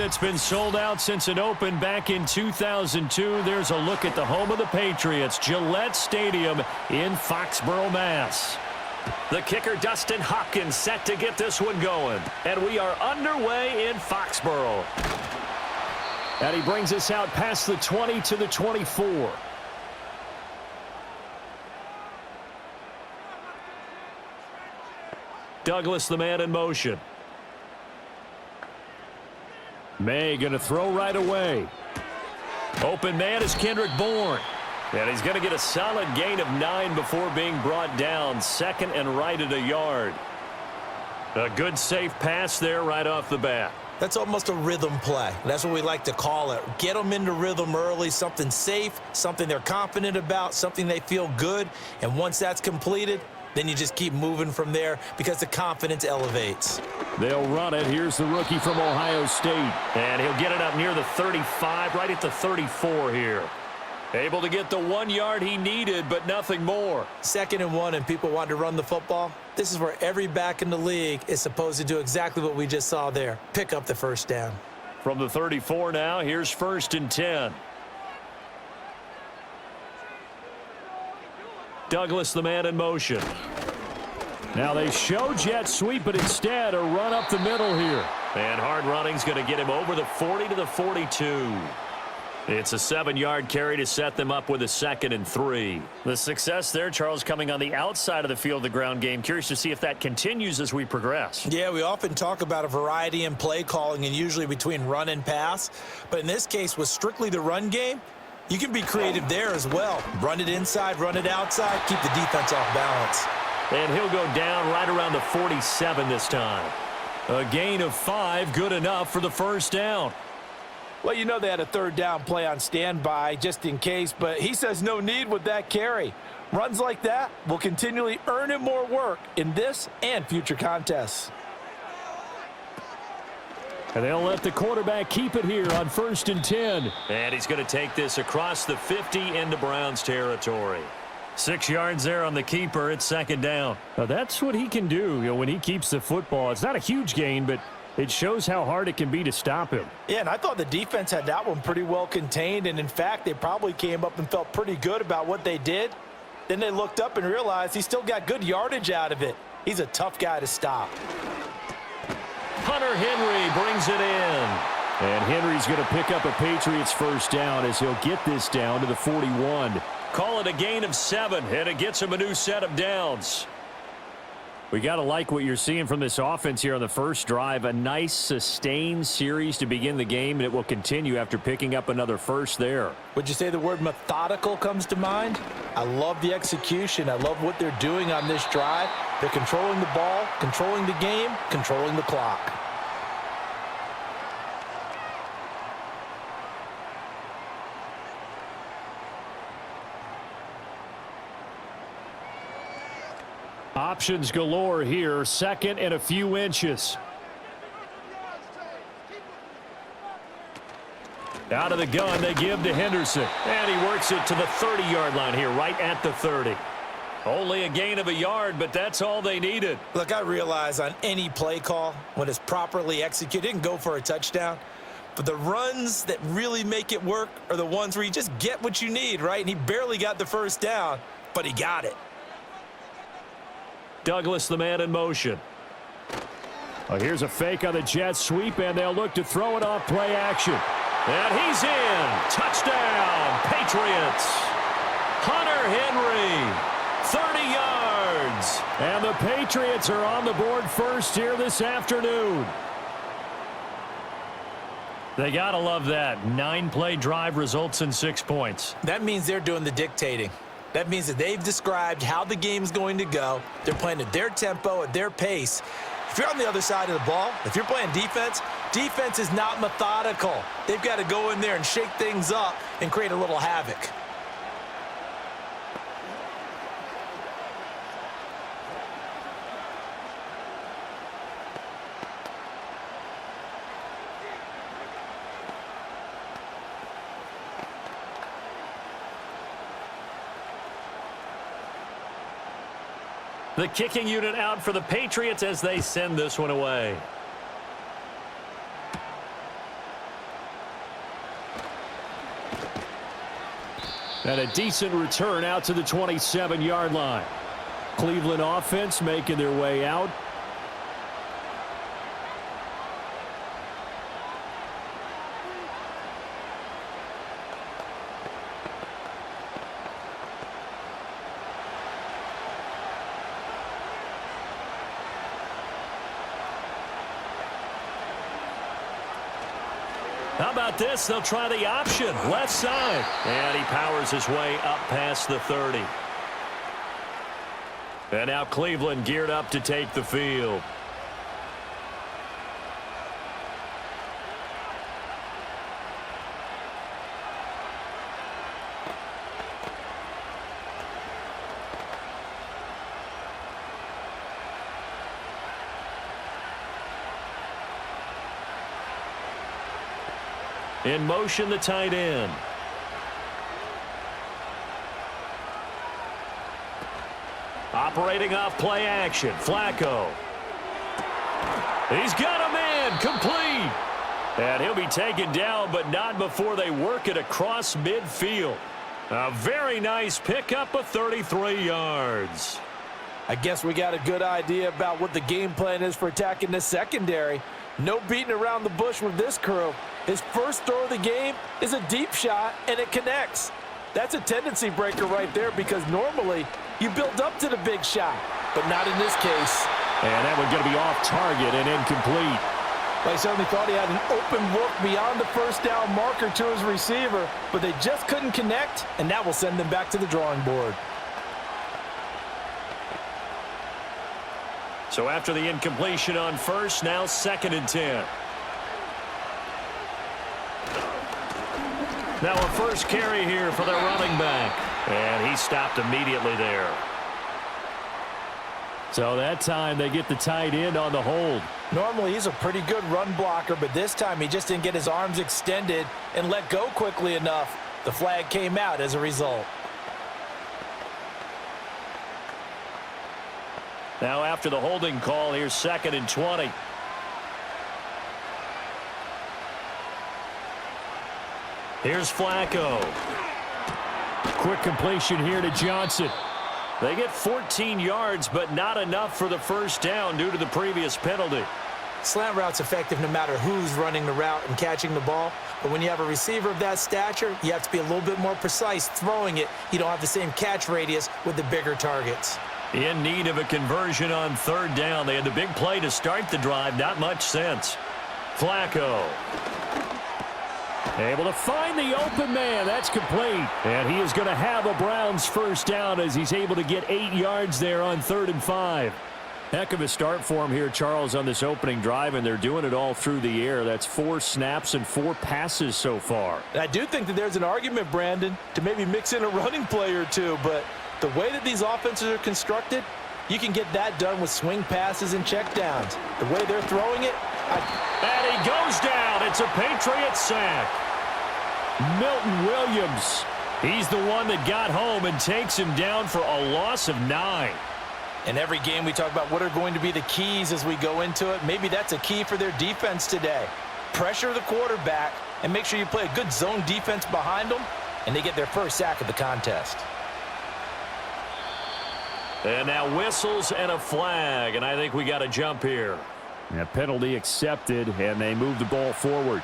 that's been sold out since it opened back in 2002. There's a look at the home of the Patriots, Gillette Stadium in Foxborough, Mass. The kicker, Dustin Hopkins, set to get this one going. And we are underway in Foxborough. And he brings us out past the 20 to the 24. Douglas, the man in motion. May going to throw right away. Open man is Kendrick Bourne. And he's going to get a solid gain of 9 before being brought down. Second and right at a yard. A good safe pass there right off the bat. That's almost a rhythm play. That's what we like to call it. Get them into rhythm early, something safe, something they're confident about, something they feel good. And once that's completed, then you just keep moving from there because the confidence elevates. They'll run it. Here's the rookie from Ohio State. And he'll get it up near the 35, right at the 34 here. Able to get the 1 yard he needed, but nothing more. 2nd and 1, and people want to run the football. This is where every back in the league is supposed to do exactly what we just saw there. Pick up the first down. From the 34 now, here's 1st and 10. Douglas, the man in motion. Now they show jet sweep, but instead a run up the middle here. And hard running's going to get him over the 40 to the 42. It's a 7-yard carry to set them up with a 2nd and 3. The success there, Charles, coming on the outside of the field, the ground game. Curious to see if that continues as we progress. Yeah, we often talk about a variety in play calling and usually between run and pass. But in this case, with strictly the run game, you can be creative there as well. Run it inside, run it outside, keep the defense off balance. And he'll go down right around the 47 this time. A gain of 5, good enough for the first down. Well, you know they had a 3rd down play on standby just in case, but he says no need with that carry. Runs like that will continually earn him more work in this and future contests. And they'll let the quarterback keep it here on 1st and 10. And he's going to take this across the 50 into Browns territory. 6 yards there on the keeper. It's 2nd down. Now that's what he can do, when he keeps the football. It's not a huge gain, but it shows how hard it can be to stop him. Yeah, and I thought the defense had that one pretty well contained, and in fact, they probably came up and felt pretty good about what they did. Then they looked up and realized he still got good yardage out of it. He's a tough guy to stop. Hunter Henry brings it in. And Henry's going to pick up a Patriots first down as he'll get this down to the 41. Call it a gain of 7, and it gets him a new set of downs. We got to like what you're seeing from this offense here on the first drive. A nice, sustained series to begin the game, and it will continue after picking up another first there. Would you say the word methodical comes to mind? I love the execution. I love what they're doing on this drive. They're controlling the ball, controlling the game, controlling the clock. Options galore here. 2nd and a few inches. Out of the gun, they give to Henderson. And he works it to the 30-yard line here, right at the 30. Only a gain of a yard, but that's all they needed. Look, I realize on any play call, when it's properly executed, it can go for a touchdown. But the runs that really make it work are the ones where you just get what you need, right? And he barely got the first down, but he got it. Douglas, the man in motion. Well, here's a fake on the jet sweep, and they'll look to throw it off play action. And he's in. Touchdown, Patriots. Hunter Henry, 30 yards. And the Patriots are on the board first here this afternoon. They got to love that. 9-play drive results in 6 points. That means they're doing the dictating. That means that they've described how the game's going to go. They're playing at their tempo, at their pace. If you're on the other side of the ball, if you're playing defense, defense is not methodical. They've got to go in there and shake things up and create a little havoc. The kicking unit out for the Patriots as they send this one away. And a decent return out to the 27-yard line. Cleveland offense making their way out. How about this? They'll try the option. Left side. And he powers his way up past the 30. And now Cleveland geared up to take the field. In motion, the tight end. Operating off play action. Flacco. He's got a man. Complete. And he'll be taken down, but not before they work it across midfield. A very nice pickup of 33 yards. I guess we got a good idea about what the game plan is for attacking this secondary. No beating around the bush with this crew. His first throw of the game is a deep shot, and it connects. That's a tendency breaker right there because normally you build up to the big shot, but not in this case. And that one's going to be off target and incomplete. Well, he certainly thought he had an open look beyond the first down marker to his receiver, but they just couldn't connect, and that will send them back to the drawing board. So after the incompletion on first, now 2nd and 10. Now a first carry here for their running back. And he stopped immediately there. So that time they get the tight end on the hold. Normally he's a pretty good run blocker, but this time he just didn't get his arms extended and let go quickly enough. The flag came out as a result. Now after the holding call, here's 2nd and 20. Here's Flacco. Quick completion here to Johnson. They get 14 yards, but not enough for the first down due to the previous penalty. Slant route's effective no matter who's running the route and catching the ball. But when you have a receiver of that stature, you have to be a little bit more precise throwing it. You don't have the same catch radius with the bigger targets. In need of a conversion on 3rd down. They had the big play to start the drive. Not much sense. Flacco. Able to find the open man. That's complete. And he is going to have a Browns first down as he's able to get 8 yards there on 3rd and 5. Heck of a start for him here, Charles, on this opening drive, and they're doing it all through the air. That's 4 snaps and 4 passes so far. I do think that there's an argument, Brandon, to maybe mix in a running play or two, but the way that these offenses are constructed, you can get that done with swing passes and checkdowns. The way they're throwing it, and he goes down. It's a Patriots sack. Milton Williams. He's the one that got home and takes him down for a loss of 9. In every game we talk about what are going to be the keys as we go into it. Maybe that's a key for their defense today. Pressure the quarterback and make sure you play a good zone defense behind them, and they get their first sack of the contest. And now whistles and a flag, and I think we got a jump here. A penalty accepted, and they move the ball forward.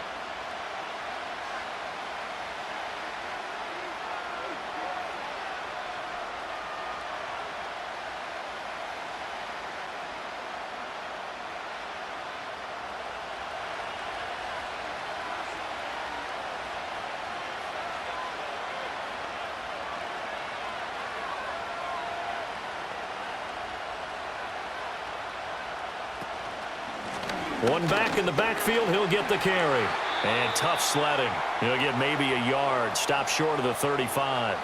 One back in the backfield, he'll get the carry. And tough sledding. He'll get maybe a yard. Stop short of the 35.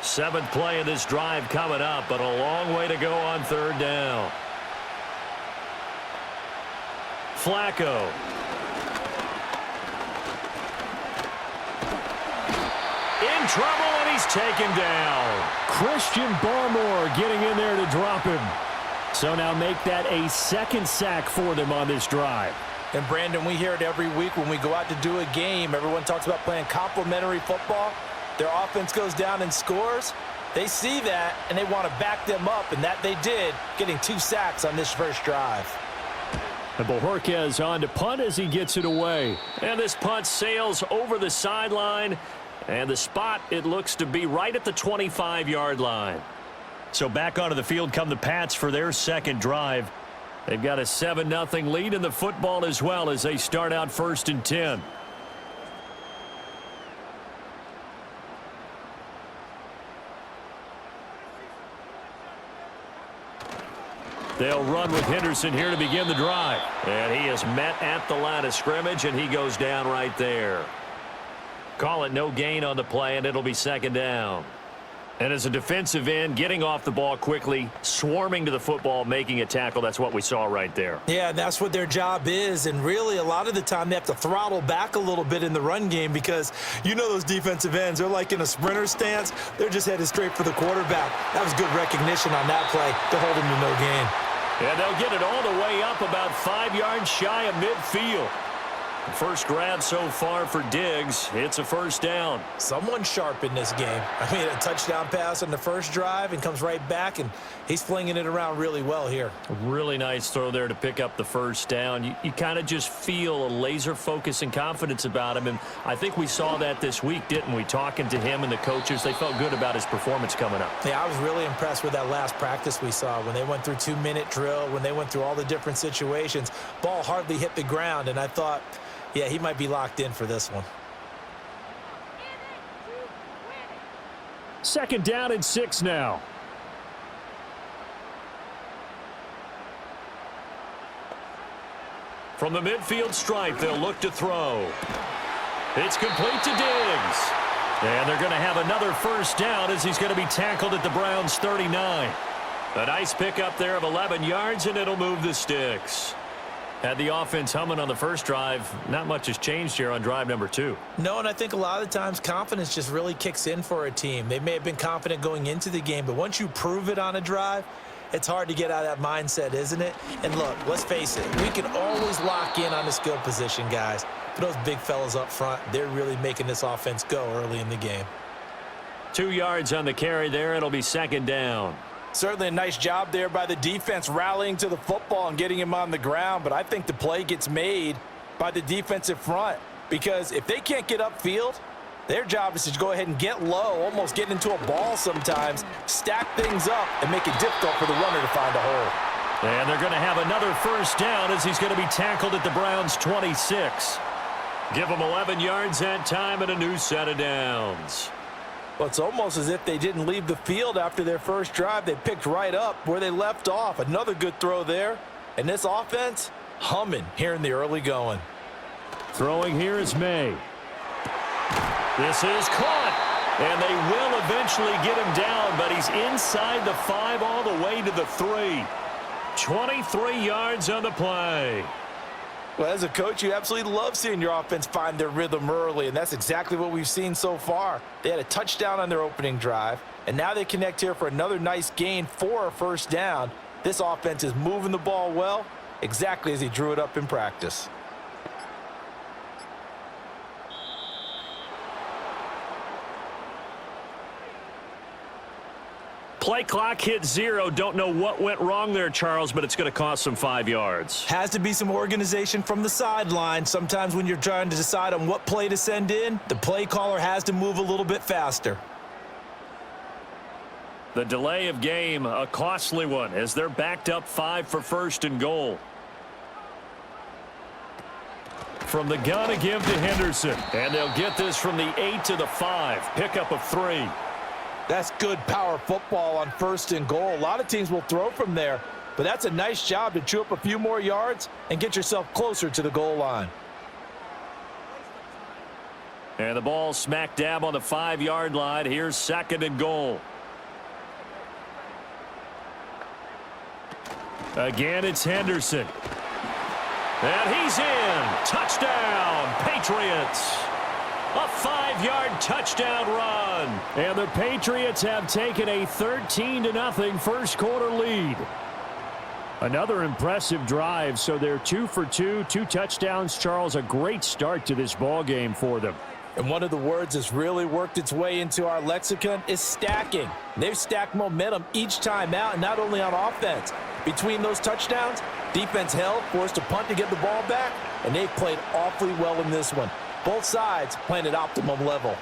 Seventh play of this drive coming up, but a long way to go on 3rd down. Flacco. In trouble, and he's taken down. Christian Barmore getting in there to drop him. So now make that a second sack for them on this drive. And, Brandon, we hear it every week when we go out to do a game. Everyone talks about playing complementary football. Their offense goes down and scores. They see that, and they want to back them up, and that they did, getting 2 sacks on this first drive. And Bojorquez on to punt as he gets it away. And this punt sails over the sideline. And the spot, it looks to be right at the 25-yard line. So back onto the field come the Pats for their second drive. They've got a 7-0 lead in the football as well as they start out 1st and 10. They'll run with Henderson here to begin the drive. And he is met at the line of scrimmage, and he goes down right there. Call it no gain on the play, and it'll be 2nd down. And as a defensive end, getting off the ball quickly, swarming to the football, making a tackle, that's what we saw right there. Yeah, that's what their job is, and really a lot of the time they have to throttle back a little bit in the run game because you know those defensive ends, they're like in a sprinter stance. They're just headed straight for the quarterback. That was good recognition on that play to hold him to no gain. And they'll get it all the way up about 5 yards shy of midfield. First grab so far for Diggs. It's a 1st down. Someone sharp in this game. I mean, a touchdown pass on the first drive and comes right back, and he's flinging it around really well here. A really nice throw there to pick up the 1st down. You kind of just feel a laser focus and confidence about him, and I think we saw that this week, didn't we? Talking to him and the coaches, they felt good about his performance coming up. Yeah, I was really impressed with that last practice we saw when they went through 2-minute drill, when they went through all the different situations. Ball hardly hit the ground, and I thought, yeah, he might be locked in for this one. 2nd down and 6 now. From the midfield stripe, they'll look to throw. It's complete to Diggs. And they're going to have another 1st down as he's going to be tackled at the Browns' 39. A nice pickup there of 11 yards, and it'll move the sticks. Had the offense humming on the first drive. Not much has changed here on drive number 2. No, and I think a lot of times confidence just really kicks in for a team. They may have been confident going into the game, but once you prove it on a drive, it's hard to get out of that mindset, isn't it? And look, let's face it, we can always lock in on the skill position, guys. But those big fellas up front, they're really making this offense go early in the game. 2 yards on the carry there. It'll be 2nd down. Certainly a nice job there by the defense rallying to the football and getting him on the ground, but I think the play gets made by the defensive front because if they can't get upfield, their job is to go ahead and get low, almost get into a ball sometimes, stack things up, and make it difficult for the runner to find a hole. And they're going to have another 1st down as he's going to be tackled at the Browns' 26. Give them 11 yards that time and a new set of downs. Well, it's almost as if they didn't leave the field after their first drive. They picked right up where they left off. Another good throw there. And this offense, humming here in the early going. Throwing here is May. This is caught. And they will eventually get him down, but he's inside the 5 all the way to the 3. 23 yards on the play. Well, as a coach, you absolutely love seeing your offense find their rhythm early, and that's exactly what we've seen so far. They had a touchdown on their opening drive, and now they connect here for another nice gain for a 1st down. This offense is moving the ball well, exactly as he drew it up in practice. Play clock hit 0. Don't know what went wrong there, Charles, but it's going to cost them 5 yards. Has to be some organization from the sideline. Sometimes when you're trying to decide on what play to send in, the play caller has to move a little bit faster. The delay of game, a costly one, as they're backed up 5 for 1st and goal. From the gun, a give to Henderson. And they'll get this from the 8 to the 5. Pickup of 3. That's good power football on 1st and goal. A lot of teams will throw from there, but that's a nice job to chew up a few more yards and get yourself closer to the goal line. And the ball smack dab on the 5-yard line. Here's 2nd and goal. Again, it's Henderson. And he's in. Touchdown, Patriots. A 5-yard touchdown run. And the Patriots have taken a 13-0 first quarter lead. Another impressive drive, so they're 2 for 2, 2 touchdowns. Charles, a great start to this ball game for them. And one of the words that's really worked its way into our lexicon is stacking. They've stacked momentum each time out, and not only on offense. Between those touchdowns, defense held, forced a punt to get the ball back, and they've played awfully well in this one. Both sides playing at optimum level.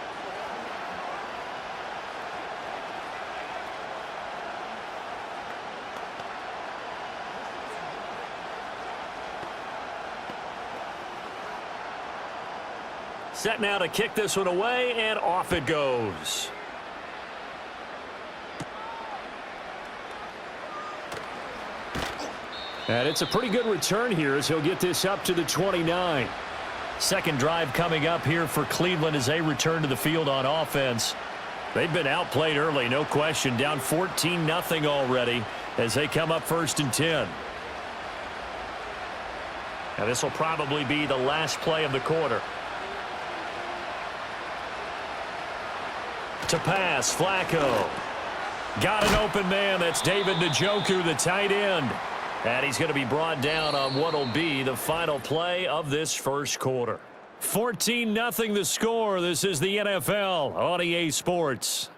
Set now to kick this one away, and off it goes. And it's a pretty good return here as he'll get this up to the 29. Second drive coming up here for Cleveland as they return to the field on offense. They've been outplayed early, no question. Down 14-0 already as they come up 1st and 10. And this will probably be the last play of the quarter. To pass, Flacco. Got an open man. That's David Njoku, the tight end. And he's going to be brought down on what will be the final play of this first quarter. 14-0 the score. This is the NFL on EA Sports.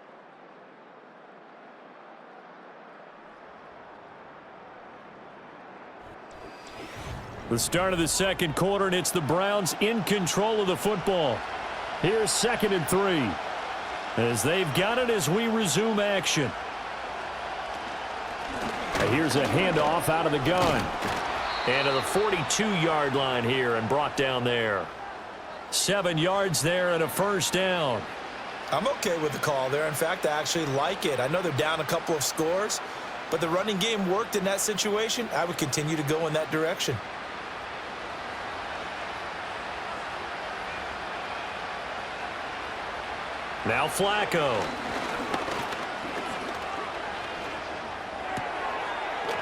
The start of the second quarter, and it's the Browns in control of the football. Here's 2nd and 3. As they've got it as we resume action. Here's a handoff out of the gun. And to the 42-yard line here and brought down there. 7 yards there and a first down. I'm okay with the call there. In fact, I actually like it. I know they're down a couple of scores, but the running game worked in that situation. I would continue to go in that direction. Now Flacco.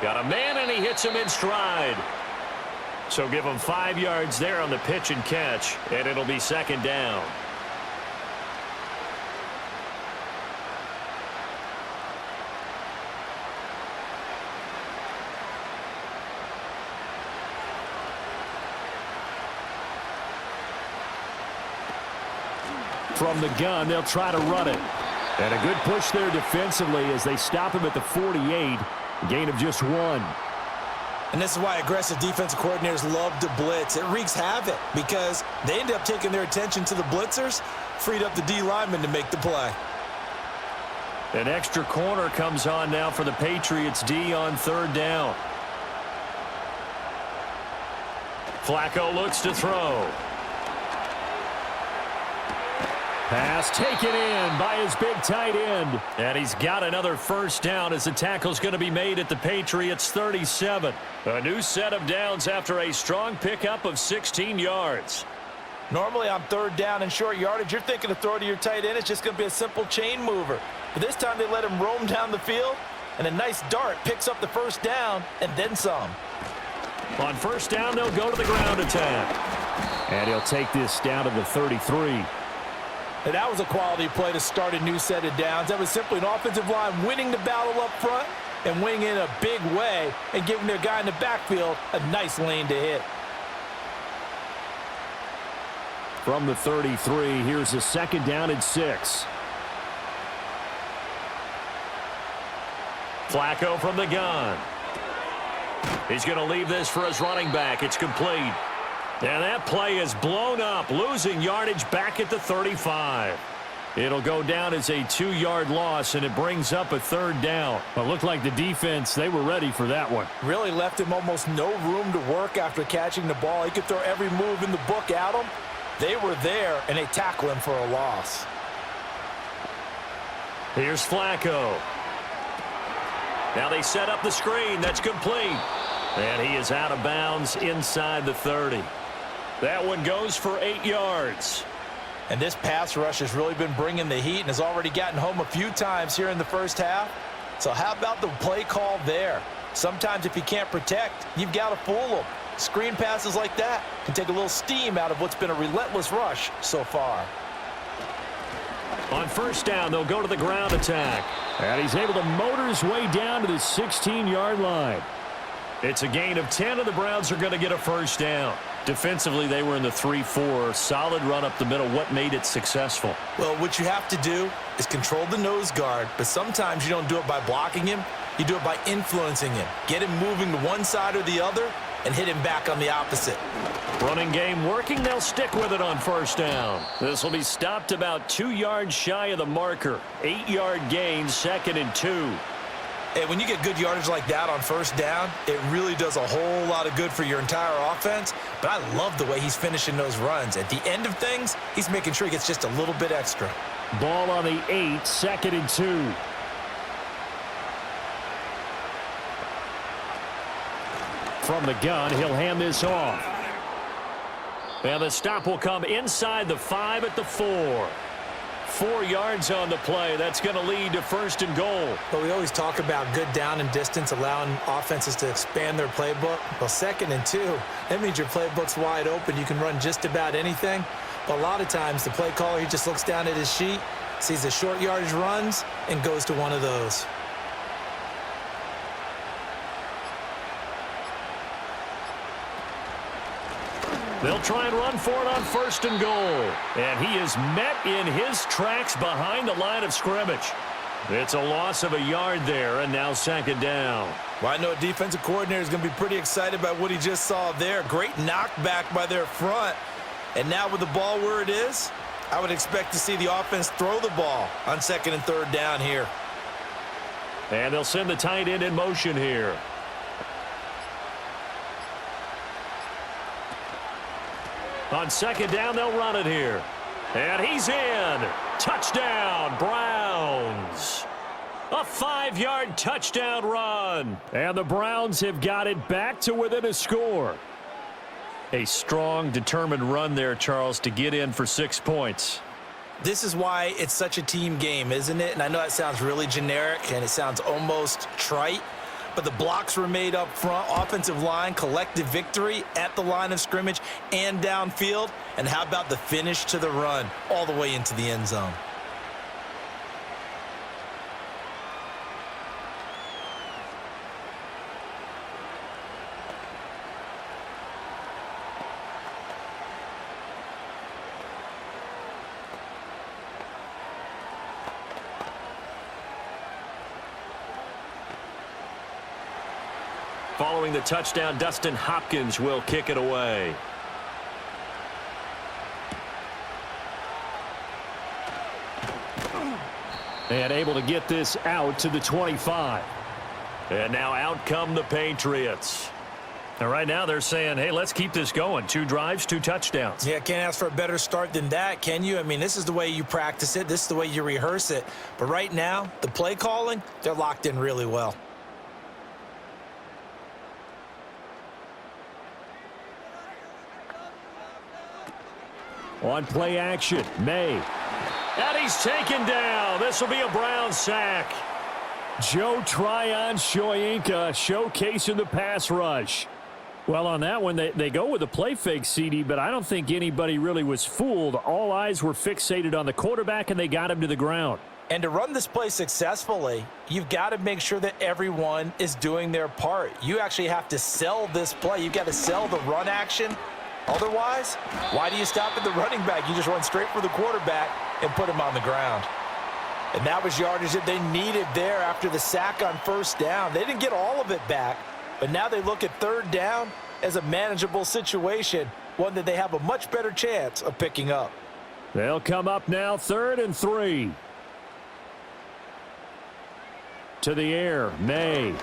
Got a man, and he hits him in stride. So give him 5 yards there on the pitch and catch, and it'll be 2nd down. From the gun, they'll try to run it. And a good push there defensively as they stop him at the 48. Gain of just 1. And this is why aggressive defensive coordinators love to blitz. It wreaks havoc because they end up taking their attention to the blitzers, freed up the D lineman to make the play. An extra corner comes on now for the Patriots D on 3rd down. Flacco looks to throw. Pass taken in by his big tight end. And he's got another first down as the tackle's going to be made at the Patriots 37. A new set of downs after a strong pickup of 16 yards. Normally on 3rd down and short yardage, you're thinking to throw to your tight end. It's just going to be a simple chain mover. But this time they let him roam down the field, and a nice dart picks up the first down and then some. On 1st down, they'll go to the ground attack. And he'll take this down to the 33. And that was a quality play to start a new set of downs. That was simply an offensive line winning the battle up front and winning in a big way and giving their guy in the backfield a nice lane to hit. From the 33, here's a 2nd down and 6. Flacco from the gun. He's going to leave this for his running back. It's complete. And that play is blown up, losing yardage back at the 35. It'll go down as a 2-yard loss, and it brings up a 3rd down. It looked like the defense, they were ready for that one. Really left him almost no room to work after catching the ball. He could throw every move in the book at him. They were there, and they tackle him for a loss. Here's Flacco. Now they set up the screen. That's complete. And he is out of bounds inside the 30. That one goes for 8 yards. And this pass rush has really been bringing the heat and has already gotten home a few times here in the first half. So how about the play call there? Sometimes if you can't protect, you've got to fool them. Screen passes like that can take a little steam out of what's been a relentless rush so far. On 1st down, they'll go to the ground attack. And he's able to motor his way down to the 16-yard line. It's a gain of 10, and the Browns are going to get a first down. Defensively, they were in the 3-4. Solid run up the middle. What made it successful? Well, what you have to do is control the nose guard, but sometimes you don't do it by blocking him. You do it by influencing him. Get him moving to one side or the other and hit him back on the opposite. Running game working. They'll stick with it on first down. This will be stopped about 2 yards shy of the marker. 8-yard gain, 2nd and 2. Hey, when you get good yardage like that on first down, it really does a whole lot of good for your entire offense. But I love the way he's finishing those runs. At the end of things, he's making sure he gets just a little bit extra. Ball on the 8, 2nd and 2. From the gun, he'll hand this off. And the stop will come inside the 5 at the 4. 4 yards on the play. That's going to lead to 1st and goal. But we always talk about good down and distance, allowing offenses to expand their playbook. Well, 2nd and 2, that means your playbook's wide open. You can run just about anything. But a lot of times, the play caller, he just looks down at his sheet, sees the short yardage runs, and goes to one of those. They'll try and run for it on 1st and goal. And he is met in his tracks behind the line of scrimmage. It's a loss of a yard there, and now 2nd down. Well, I know a defensive coordinator is going to be pretty excited by what he just saw there. Great knockback by their front. And now with the ball where it is, I would expect to see the offense throw the ball on 2nd and 3rd down here. And they'll send the tight end in motion here. On 2nd down, they'll run it here. And he's in. Touchdown, Browns. A 5-yard touchdown run. And the Browns have got it back to within a score. A strong, determined run there, Charles, to get in for 6 points. This is why it's such a team game, isn't it? And I know that sounds really generic and it sounds almost trite, but the blocks were made up front, offensive line, collective victory at the line of scrimmage and downfield. And how about the finish to the run all the way into the end zone? Following the touchdown, Dustin Hopkins will kick it away. And able to get this out to the 25. And now out come the Patriots. And right now they're saying, hey, let's keep this going. 2 drives, 2 touchdowns. Yeah, can't ask for a better start than that, can you? I mean, this is the way you practice it. This is the way you rehearse it. But right now, the play calling, they're locked in really well. On play action, May. And he's taken down. This will be a Brown sack. Joe Tryon-Shoyinka showcasing the pass rush. Well, on that one, they go with a play fake, CD, but I don't think anybody really was fooled. All eyes were fixated on the quarterback, and they got him to the ground. And to run this play successfully, you've got to make sure that everyone is doing their part. You actually have to sell this play. You've got to sell the run action. Otherwise, why do you stop at the running back? You just run straight for the quarterback and put him on the ground. And that was yardage that they needed there after the sack on 1st down. They didn't get all of it back, but now they look at 3rd down as a manageable situation, one that they have a much better chance of picking up. They'll come up now 3rd and 3. To the air, May.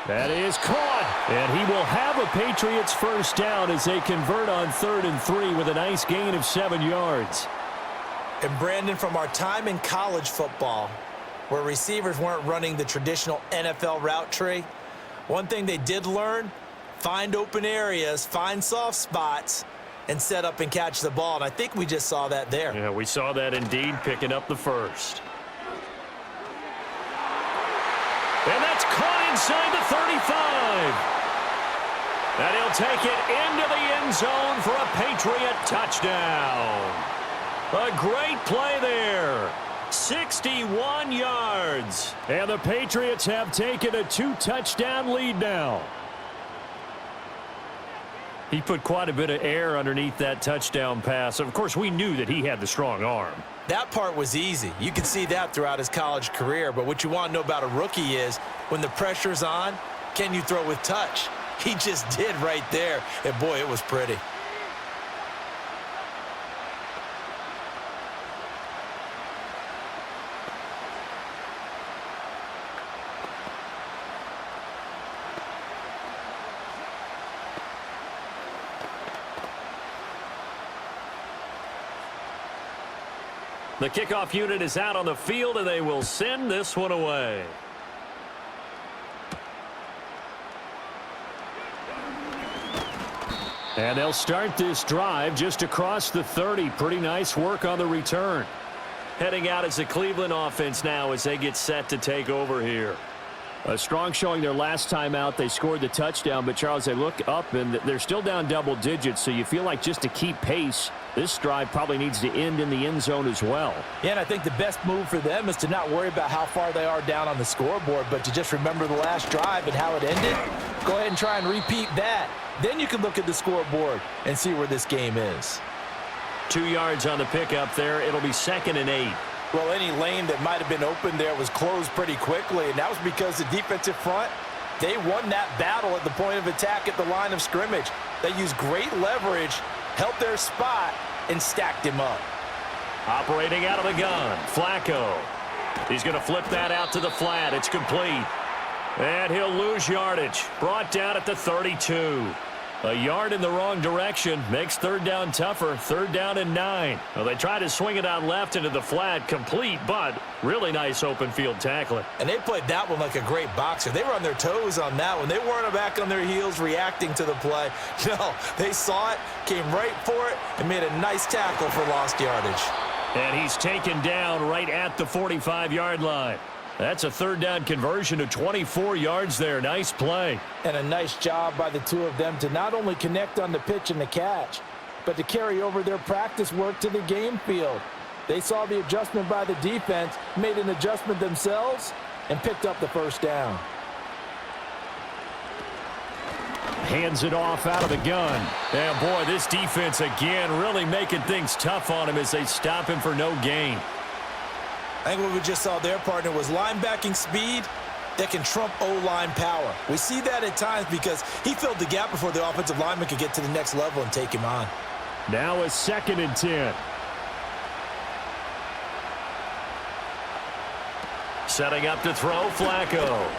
That is caught, and he will have a Patriots first down as they convert on 3rd and 3 with a nice gain of 7 yards. And Brandon, from our time in college football, where receivers weren't running the traditional NFL route tree, one thing they did learn, find open areas, find soft spots, and set up and catch the ball. And I think we just saw that there. Yeah, we saw that indeed, picking up the first. And that's caught inside the 35. And he'll take it into the end zone for a Patriot touchdown. A great play there. 61 yards. yards. And the Patriots have taken a 2-touchdown lead now. He put quite a bit of air underneath that touchdown pass. Of course, we knew that he had the strong arm. That part was easy. You could see that throughout his college career. But what you want to know about a rookie is when the pressure's on, can you throw with touch? He just did right there. And, boy, it was pretty. The kickoff unit is out on the field, and they will send this one away. And they'll start this drive just across the 30. Pretty nice work on the return. Heading out as the Cleveland offense now as they get set to take over here. A strong showing their last time out. They scored the touchdown, but, Charles, they look up, and they're still down double digits, so you feel like just to keep pace, this drive probably needs to end in the end zone as well. Yeah, and I think the best move for them is to not worry about how far they are down on the scoreboard, but to just remember the last drive and how it ended. Go ahead and try and repeat that. Then you can look at the scoreboard and see where this game is. 2 yards on the pickup there. It'll be 2nd and 8. Well, any lane that might have been open there was closed pretty quickly, and that was because the defensive front, they won that battle at the point of attack at the line of scrimmage. They used great leverage, held their spot, and stacked him up. Operating out of the gun, Flacco. He's going to flip that out to the flat. It's complete. And he'll lose yardage. Brought down at the 32. A yard in the wrong direction makes third down tougher. 3rd down and 9. Well, they try to swing it out left into the flat, complete, but really nice open field tackling. And they played that one like a great boxer. They were on their toes on that one. They weren't back on their heels reacting to the play. No, they saw it, came right for it, and made a nice tackle for lost yardage. And he's taken down right at the 45-yard line. That's a 3rd down conversion of 24 yards there. Nice play. And a nice job by the two of them to not only connect on the pitch and the catch, but to carry over their practice work to the game field. They saw the adjustment by the defense, made an adjustment themselves, and picked up the 1st down. Hands it off out of the gun. And, boy, this defense again really making things tough on him as they stop him for no gain. I think what we just saw their partner was linebacking speed that can trump O-line power. We see that at times because he filled the gap before the offensive lineman could get to the next level and take him on. Now a 2nd and 10. Setting up to throw, Flacco.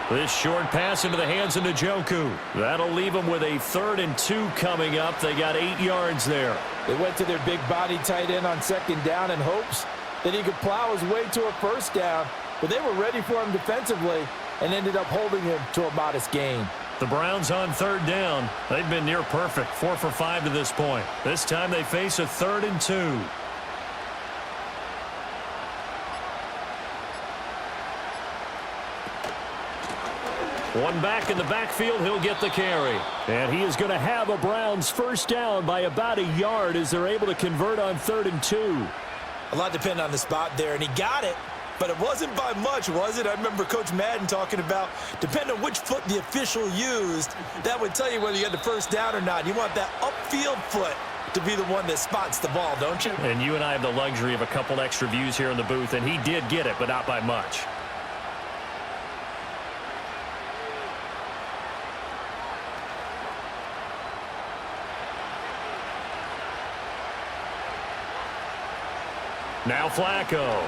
This short pass into the hands of Njoku. That'll leave them with a 3rd and 2 coming up. They got 8 yards there. They went to their big body tight end on 2nd down in hopes that he could plow his way to a 1st down, but they were ready for him defensively and ended up holding him to a modest gain. The Browns on 3rd down. They've been near perfect, 4 for 5 to this point. This time they face a 3rd and 2. One back in the backfield, he'll get the carry. And he is going to have a Browns 1st down by about a yard as they're able to convert on 3rd and 2. A lot depended on the spot there, and he got it, but it wasn't by much, was it? I remember Coach Madden talking about, depending on which foot the official used, that would tell you whether you had the 1st down or not. You want that upfield foot to be the one that spots the ball, don't you? And you and I have the luxury of a couple extra views here in the booth, and he did get it, but not by much. Now Flacco.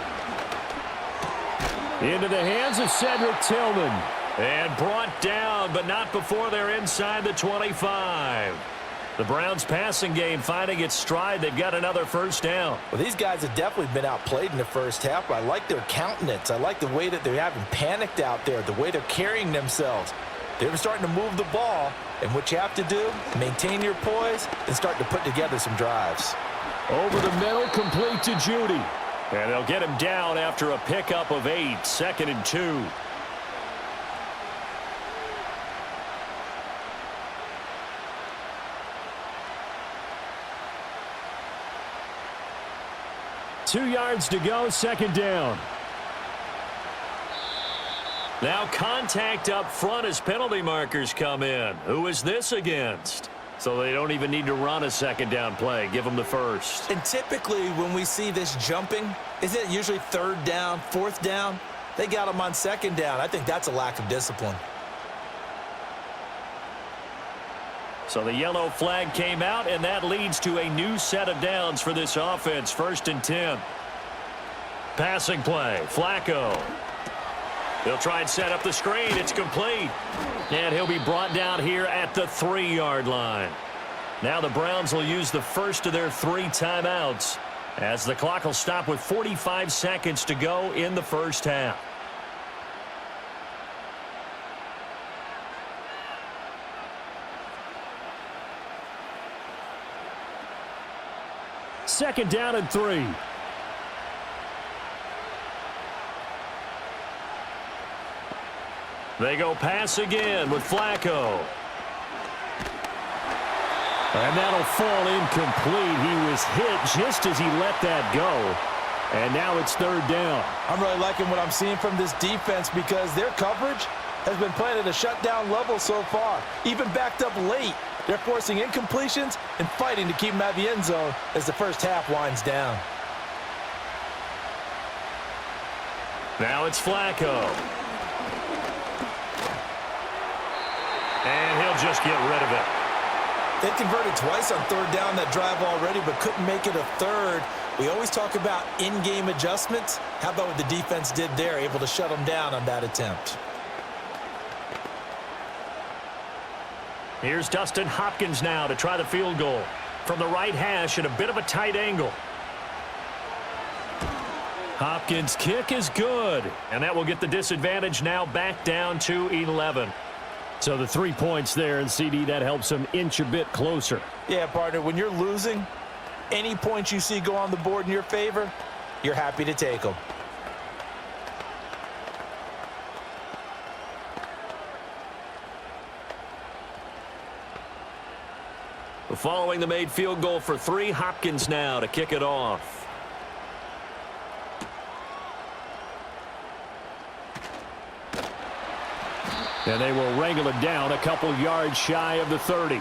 Into the hands of Cedric Tillman. And brought down, but not before they're inside the 25. The Browns passing game finding its stride. They've got another 1st down. Well, these guys have definitely been outplayed in the 1st half. I like their countenance. I like the way that they're having panicked out there, the way they're carrying themselves. They're starting to move the ball, and what you have to do, maintain your poise and start to put together some drives. Over the middle, complete to Judy. And they'll get him down after a pickup of 8, 2nd and 2. Two yards to go, 2nd down. Now contact up front as penalty markers come in. Who is this against? So they don't even need to run a second down play. Give them the first. And typically when we see this jumping, isn't it usually third down, fourth down? They got them on second down. I think that's a lack of discipline. So the yellow flag came out, and that leads to a new set of downs for this offense. 1st and 10. Passing play, Flacco. He'll try and set up the screen. It's complete. And he'll be brought down here at the 3-yard line. Now the Browns will use the first of their 3 timeouts as the clock will stop with 45 seconds to go in the first half. Second down and 3. They go pass again with Flacco. And that'll fall incomplete. He was hit just as he let that go. And now it's 3rd down. I'm really liking what I'm seeing from this defense because their coverage has been playing at a shutdown level so far. Even backed up late, they're forcing incompletions and fighting to keep them out of the end zone as the first half winds down. Now it's Flacco. And he'll just get rid of it. They converted twice on 3rd down that drive already, but couldn't make it a 3rd. We always talk about in-game adjustments. How about what the defense did there, able to shut them down on that attempt? Here's Dustin Hopkins now to try the field goal from the right hash at a bit of a tight angle. Hopkins' kick is good, and that will get the disadvantage now back down to 11. So the 3 points there, and CD, that helps them inch a bit closer. Yeah, partner, when you're losing, any points you see go on the board in your favor, you're happy to take them. Following the made field goal for 3, Hopkins now to kick it off. And they will wrangle it down a couple yards shy of the 30.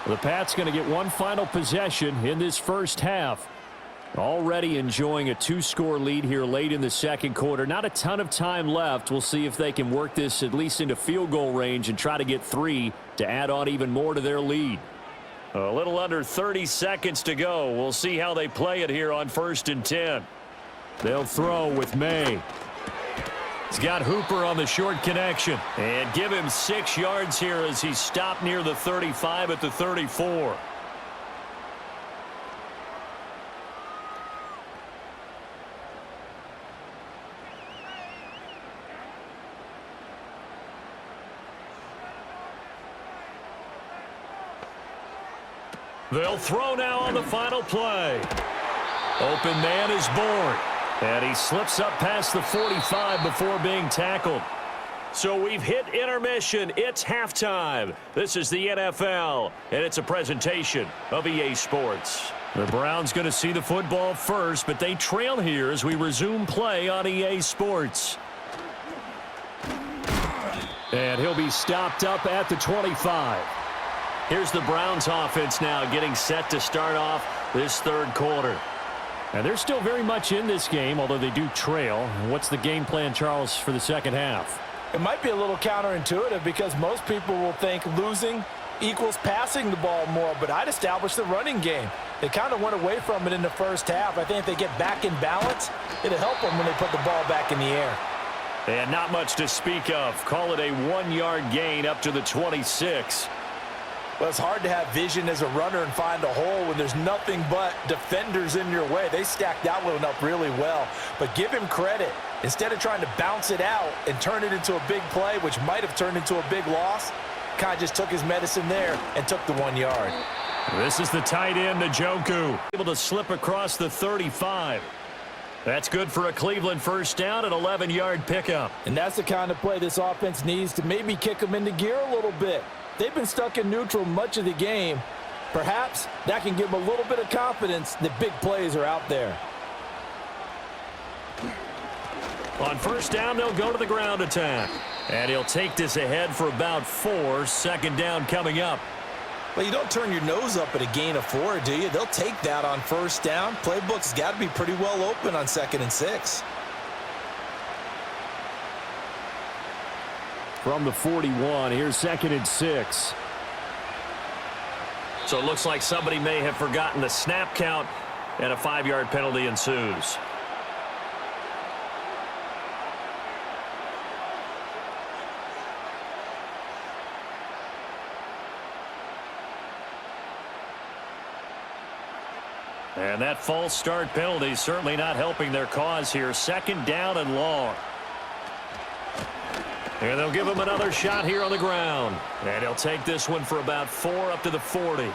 The Pats going to get one final possession in this first half. Already enjoying a 2-score lead here late in the second quarter. Not a ton of time left. We'll see if they can work this at least into field goal range and try to get 3 to add on even more to their lead. A little under 30 seconds to go. We'll see how they play it here on 1st and 10. They'll throw with May. He's got Hooper on the short connection. And give him 6 yards here as he stopped near the 35 at the 34. They'll throw now on the final play. Open man is born. And he slips up past the 45 before being tackled. So we've hit intermission. It's halftime. This is the NFL, and it's a presentation of EA Sports. The Browns going to see the football first, but they trail here as we resume play on EA Sports. And he'll be stopped up at the 25. Here's the Browns offense now getting set to start off this 3rd quarter. And they're still very much in this game, although they do trail. What's the game plan, Charles, for the second half? It might be a little counterintuitive because most people will think losing equals passing the ball more, but I'd establish the running game. They kind of went away from it in the first half. I think if they get back in balance, it'll help them when they put the ball back in the air. And not much to speak of. Call it a 1-yard gain up to the 26. Well, it's hard to have vision as a runner and find a hole when there's nothing but defenders in your way. They stacked that one up really well. But give him credit. Instead of trying to bounce it out and turn it into a big play, which might have turned into a big loss, kind of just took his medicine there and took the 1 yard. This is the tight end, Njoku. Able to slip across the 35. That's good for a Cleveland first down, an 11-yard pickup. And that's the kind of play this offense needs to maybe kick them into gear a little bit. They've been stuck in neutral much of the game. Perhaps that can give them a little bit of confidence that big plays are out there. On first down, they'll go to the ground attack. And he'll take this ahead for about 4. Second down coming up. Well, you don't turn your nose up at a gain of 4, do you? They'll take that on first down. Playbook's got to be pretty well open on 2nd and 6. From the 41, here's 2nd and 6. So it looks like somebody may have forgotten the snap count, and a 5-yard penalty ensues. And that false start penalty certainly not helping their cause here. 2nd down and long. And they'll give him another shot here on the ground. And he'll take this one for about 4 up to the 40.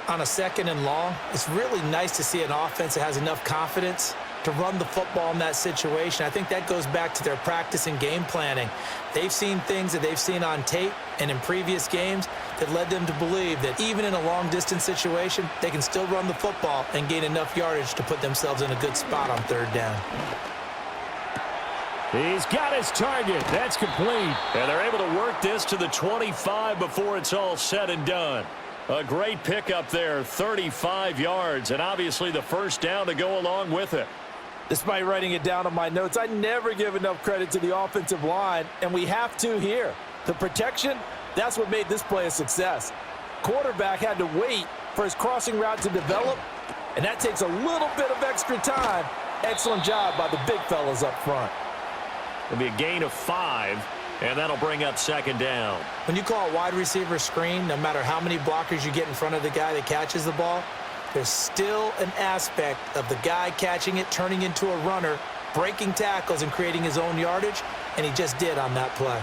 On a 2nd and long, it's really nice to see an offense that has enough confidence to run the football in that situation. I think that goes back to their practice and game planning. They've seen things that they've seen on tape and in previous games that led them to believe that even in a long-distance situation, they can still run the football and gain enough yardage to put themselves in a good spot on 3rd down. He's got his target. That's complete. And they're able to work this to the 25 before it's all said and done. A great pickup there, 35 yards, and obviously the first down to go along with it. Despite writing it down on my notes, I never give enough credit to the offensive line, and we have to here. The protection, that's what made this play a success. Quarterback had to wait for his crossing route to develop, and that takes a little bit of extra time. Excellent job by the big fellas up front. It'll be a gain of 5, and that'll bring up 2nd down. When you call a wide receiver screen, no matter how many blockers you get in front of the guy that catches the ball, there's still an aspect of the guy catching it, turning into a runner, breaking tackles and creating his own yardage, and he just did on that play.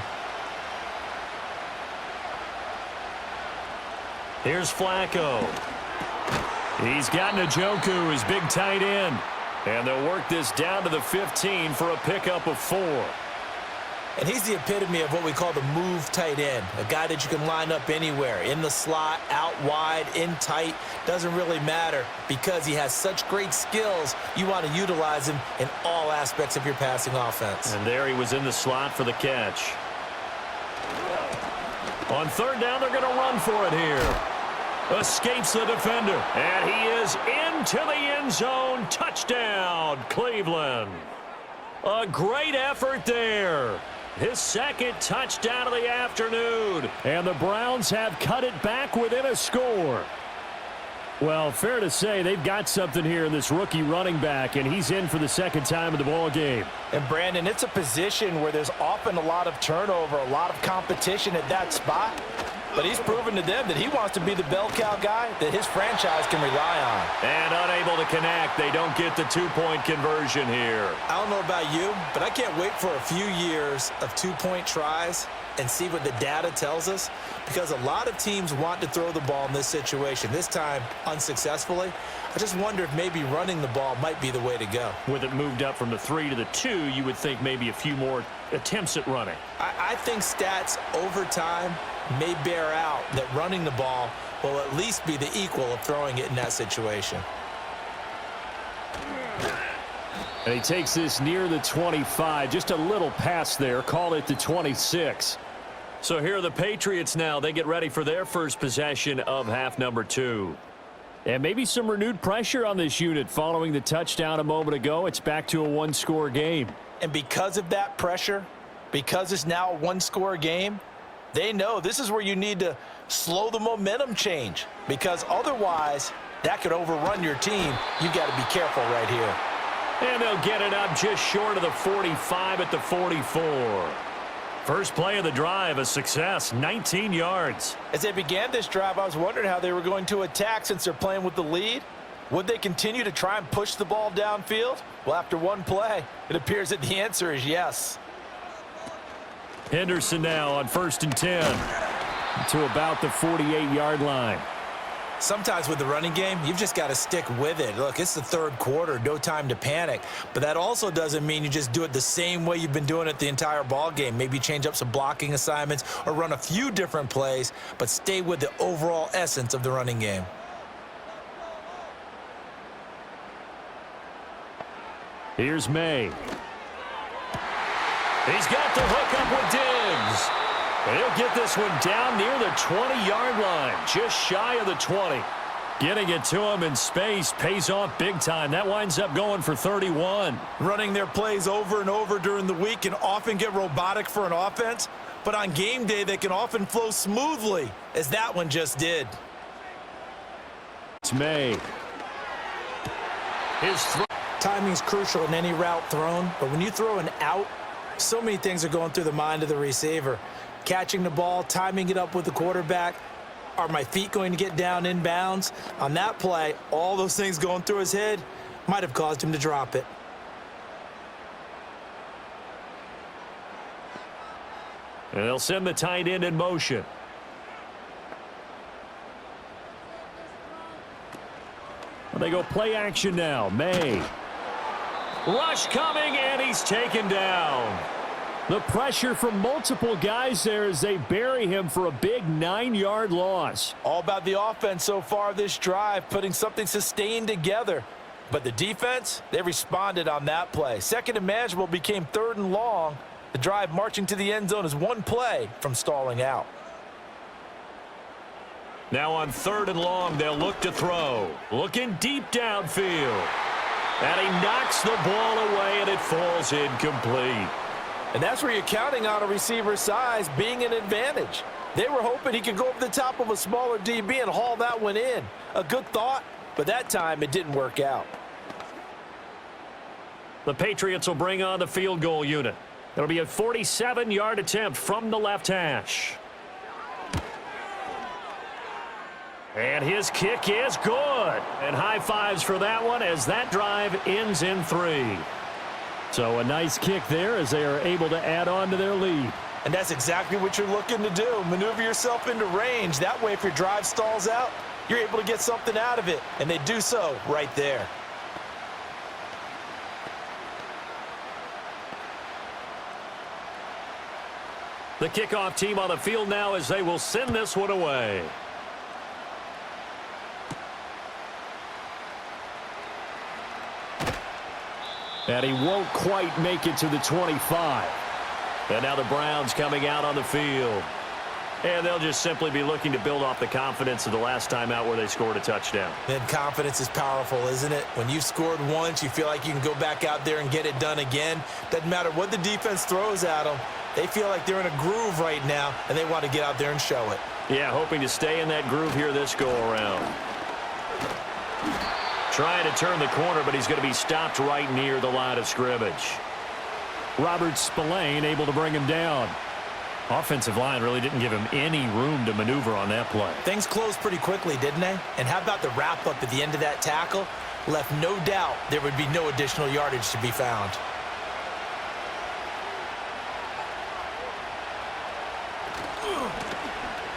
Here's Flacco. He's got Njoku, his big tight end. And they'll work this down to the 15 for a pickup of 4. And he's the epitome of what we call the move tight end, a guy that you can line up anywhere, in the slot, out wide, in tight, doesn't really matter because he has such great skills. You want to utilize him in all aspects of your passing offense. And there he was in the slot for the catch. On 3rd down, they're going to run for it here. Escapes the defender, and he is into the end zone. Touchdown, Cleveland. A great effort there. His 2nd touchdown of the afternoon. And the Browns have cut it back within a score. Well, fair to say they've got something here in this rookie running back, and he's in for the 2nd time of the ball game. And, Brandon, it's a position where there's often a lot of turnover, a lot of competition at that spot. But he's proven to them that he wants to be the bell cow guy that his franchise can rely on. And unable to connect. They don't get the 2-point conversion here. I don't know about you, but I can't wait for a few years of 2-point tries and see what the data tells us, because a lot of teams want to throw the ball in this situation, this time unsuccessfully. I just wonder if maybe running the ball might be the way to go. With it moved up from the 3 to the 2, you would think maybe a few more attempts at running. I think stats over time may bear out that running the ball will at least be the equal of throwing it in that situation. And he takes this near the 25. Just a little pass there. Call it the 26. So here are the Patriots now. They get ready for their first possession of half number 2. And maybe some renewed pressure on this unit following the touchdown a moment ago. It's back to a 1-score game. And because of that pressure, because it's now a 1-score game, they know this is where you need to slow the momentum change, because otherwise that could overrun your team. You've got to be careful right here. And they'll get it up just short of the 45 at the 44. First play of the drive, a success, 19 yards. As they began this drive, I was wondering how they were going to attack since they're playing with the lead. Would they continue to try and push the ball downfield? Well, after one play, it appears that the answer is yes. Henderson now on 1st and 10 to about the 48-yard line. Sometimes with the running game, you've just got to stick with it. Look, it's the 3rd quarter, no time to panic. But that also doesn't mean you just do it the same way you've been doing it the entire ball game. Maybe change up some blocking assignments or run a few different plays, but stay with the overall essence of the running game. Here's May. He's got the hook up with Diggs. And he'll get this one down near the 20-yard line, just shy of the 20. Getting it to him in space pays off big time. That winds up going for 31. Running their plays over and over during the week can often get robotic for an offense, but on game day they can often flow smoothly, as that one just did. It's May. Timing's crucial in any route thrown, but when you throw an out, so many things are going through the mind of the receiver. Catching the ball, timing it up with the quarterback. Are my feet going to get down in bounds? On that play, all those things going through his head might have caused him to drop it. And they'll send the tight end in motion. They go play action now. May. Rush coming, and he's taken down. The pressure from multiple guys there as they bury him for a big 9-yard loss. All about the offense so far this drive, putting something sustained together. But the defense, they responded on that play. Second and manageable became 3rd and long. The drive marching to the end zone is one play from stalling out. Now on 3rd and long, they'll look to throw. Looking deep downfield. And he knocks the ball away, and it falls incomplete. And that's where you're counting on a receiver's size being an advantage. They were hoping he could go over the top of a smaller DB and haul that one in. A good thought, but that time it didn't work out. The Patriots will bring on the field goal unit. It'll be a 47-yard attempt from the left hash. And his kick is good. And high fives for that one as that drive ends in 3. So a nice kick there as they are able to add on to their lead. And that's exactly what you're looking to do. Maneuver yourself into range. That way, if your drive stalls out, you're able to get something out of it. And they do so right there. The kickoff team on the field now as they will send this one away. And he won't quite make it to the 25. And now the Browns coming out on the field. And they'll just simply be looking to build off the confidence of the last time out where they scored a touchdown. And confidence is powerful, isn't it? When you've scored once, you feel like you can go back out there and get it done again. Doesn't matter what the defense throws at them. They feel like they're in a groove right now, and they want to get out there and show it. Yeah, hoping to stay in that groove here this go-around. Trying to turn the corner, but he's going to be stopped right near the line of scrimmage. Robert Spillane able to bring him down. Offensive line really didn't give him any room to maneuver on that play. Things closed pretty quickly, didn't they? And how about the wrap-up at the end of that tackle? Left no doubt there would be no additional yardage to be found.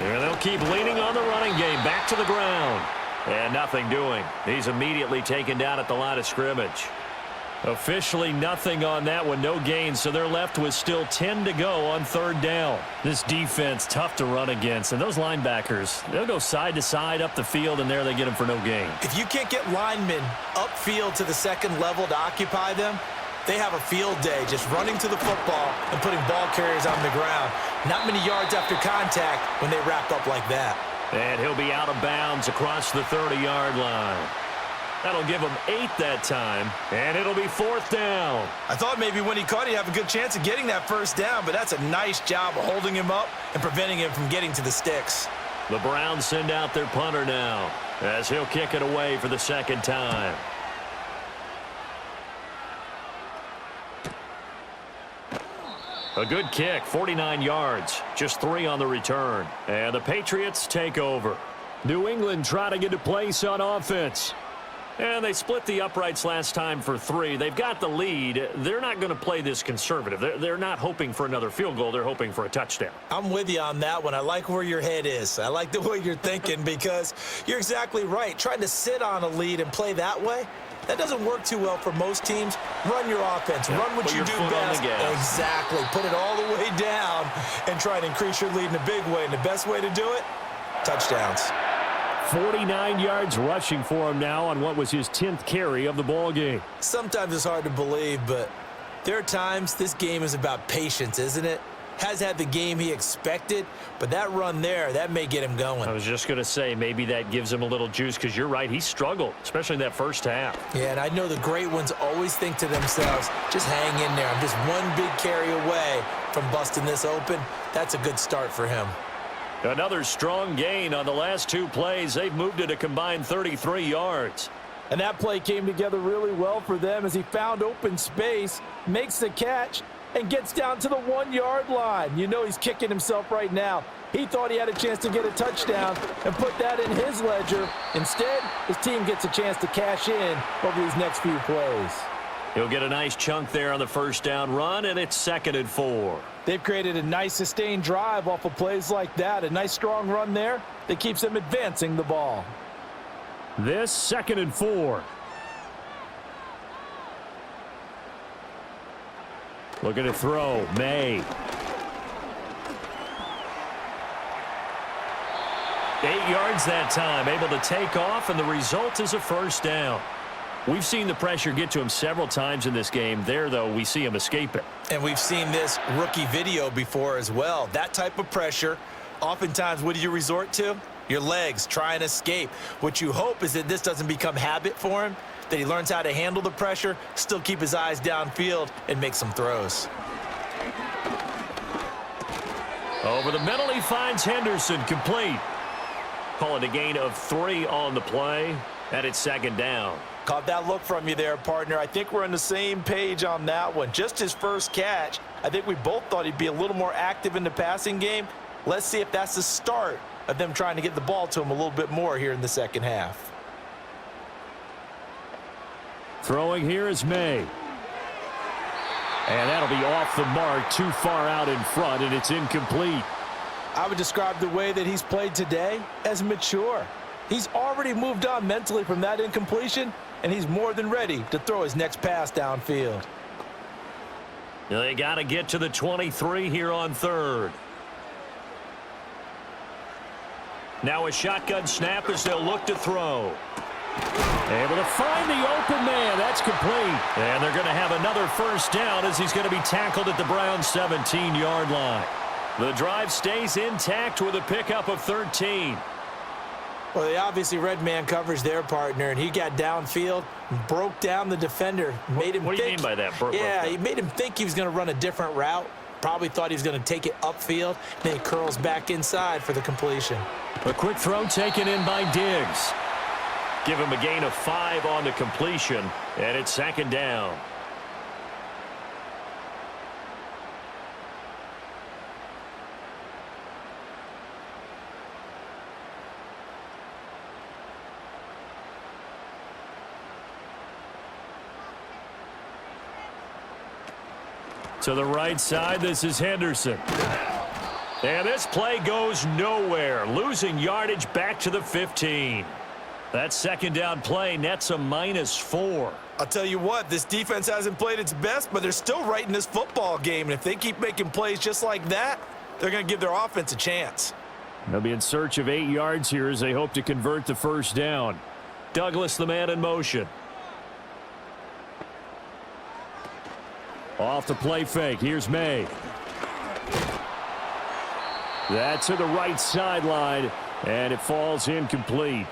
And they'll keep leaning on the running game. Back to the ground. And nothing doing. He's immediately taken down at the line of scrimmage. Officially nothing on that one. No gain. So they're left with still 10 to go on 3rd down. This defense tough to run against. And those linebackers, they'll go side to side up the field, and there they get them for no gain. If you can't get linemen upfield to the second level to occupy them, they have a field day just running to the football and putting ball carriers on the ground. Not many yards after contact when they wrap up like that. And he'll be out of bounds across the 30-yard line. That'll give him 8 that time, and it'll be 4th down. I thought maybe when he caught, he'd have a good chance of getting that first down, but that's a nice job of holding him up and preventing him from getting to the sticks. The Browns send out their punter now as he'll kick it away for the 2nd time. A good kick, 49 yards, just 3 on the return. And the Patriots take over. New England try to get a place on offense. And they split the uprights last time for 3. They've got the lead. They're not going to play this conservative. They're not hoping for another field goal. They're hoping for a touchdown. I'm with you on that one. I like where your head is. I like the way you're thinking because you're exactly right. Trying to sit on a lead and play that way, that doesn't work too well for most teams. Run your offense. Yeah, run what you do best. Exactly. Put it all the way down and try to increase your lead in a big way. And the best way to do it, touchdowns. 49 yards rushing for him now on what was his 10th carry of the ball game. Sometimes it's hard to believe, but There are times this game is about patience, isn't it? Has had the game he expected, but that run there, that may get him going. I was just going to say, maybe that gives him a little juice, because you're right, he struggled, especially in that first half. Yeah, and I know the great ones always think to themselves, just hang in there. I'm just one big carry away from busting this open. That's a good start for him. Another strong gain on the last two plays. They've moved it a combined 33 yards. And that play came together really well for them as he found open space, makes the catch, and gets down to the 1-yard line. You know he's kicking himself right now. He thought he had a chance to get a touchdown and put that in his ledger. Instead, his team gets a chance to cash in over these next few plays. He'll get a nice chunk there on the first down run, and it's 2nd and 4. They've created a nice sustained drive off of plays like that. A nice strong run there that keeps them advancing the ball. This 2nd and 4. Looking to throw. May. 8 yards that time. Able to take off, and the result is a first down. We've seen the pressure get to him several times in this game. There, though, we see him escape it. And we've seen this rookie video before as well. That type of pressure, oftentimes, what do you resort to? Your legs, try and escape. What you hope is that this doesn't become habit for him, that he learns how to handle the pressure, still keep his eyes downfield, and make some throws. Over the middle, he finds Henderson, complete. Call it a gain of 3 on the play, and it's 2nd down. Caught that look from you there, partner. I think we're on the same page on that one. Just his first catch. I think we both thought he'd be a little more active in the passing game. Let's see if that's the start of them trying to get the ball to him a little bit more here in the second half. Throwing here is May. And that'll be off the mark, too far out in front, and it's incomplete. I would describe the way that he's played today as mature. He's already moved on mentally from that incompletion, and he's more than ready to throw his next pass downfield. They got to get to the 23 here on 3rd. Now a shotgun snap as they'll look to throw. Able to find the open man. That's complete. And they're going to have another first down as he's going to be tackled at the Browns' 17-yard line. The drive stays intact with a pickup of 13. Well, they obviously read man coverage their partner, and he got downfield, broke down the defender, made him What do you mean by that? He made him think he was going to run a different route. Probably thought he was going to take it upfield. Then he curls back inside for the completion. A quick throw taken in by Diggs. Give him a gain of 5 on the completion, and it's 2nd down. To the right side, this is Henderson. And this play goes nowhere. Losing yardage back to the 15. That 2nd down play nets a -4. I'll tell you what, this defense hasn't played its best, but they're still right in this football game. And if they keep making plays just like that, they're going to give their offense a chance. They'll be in search of 8 yards here as they hope to convert the first down. Douglas, the man in motion. Off the play fake. Here's May. That's to the right sideline, and it falls incomplete.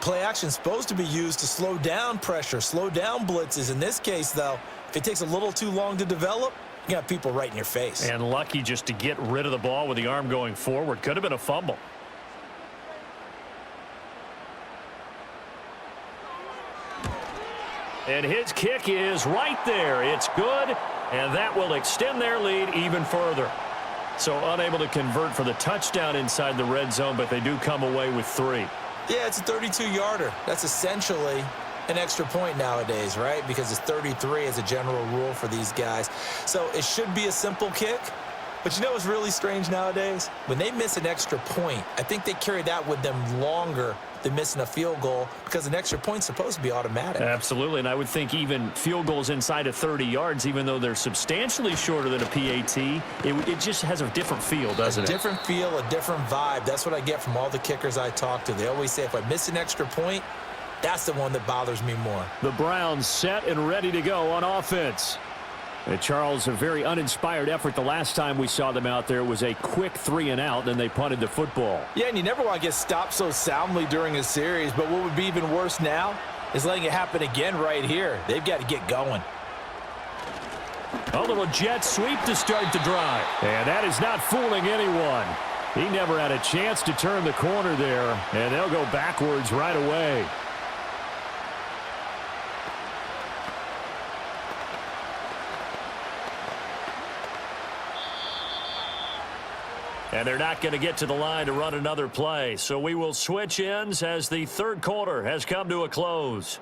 Play action supposed to be used to slow down pressure, slow down blitzes. In this case, though, if it takes a little too long to develop, you got people right in your face. And lucky just to get rid of the ball with the arm going forward. Could have been a fumble. And his kick is right there. It's good, and that will extend their lead even further. So unable to convert for the touchdown inside the red zone, but they do come away with 3. Yeah, it's a 32-yarder. That's essentially an extra point nowadays, right? Because it's 33 as a general rule for these guys. So it should be a simple kick. But you know what's really strange nowadays? When they miss an extra point, I think they carry that with them longer than missing a field goal because an extra point's supposed to be automatic. Absolutely, and I would think even field goals inside of 30 yards, even though they're substantially shorter than a PAT, it just has a different feel, doesn't it? A different feel, a different vibe. That's what I get from all the kickers I talk to. They always say if I miss an extra point, that's the one that bothers me more. The Browns set and ready to go on offense. Charles, a very uninspired effort the last time we saw them out there was a quick 3-and-out, then they punted the football. Yeah, and you never want to get stopped so soundly during a series, but what would be even worse now is letting it happen again right here. They've got to get going. A little jet sweep to start the drive. And that is not fooling anyone. He never had a chance to turn the corner there, and they'll go backwards right away. And they're not going to get to the line to run another play. So we will switch ends as the third quarter has come to a close.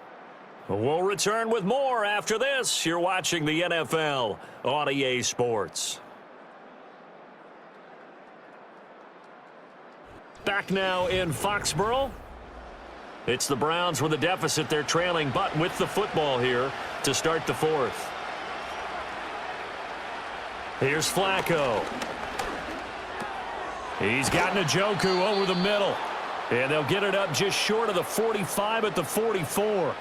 We'll return with more after this. You're watching the NFL on EA Sports. Back now in Foxborough. It's the Browns with a deficit. They're trailing, but with the football here to start the fourth. Here's Flacco. He's got Njoku over the middle. And they'll get it up just short of the 45 at the 44.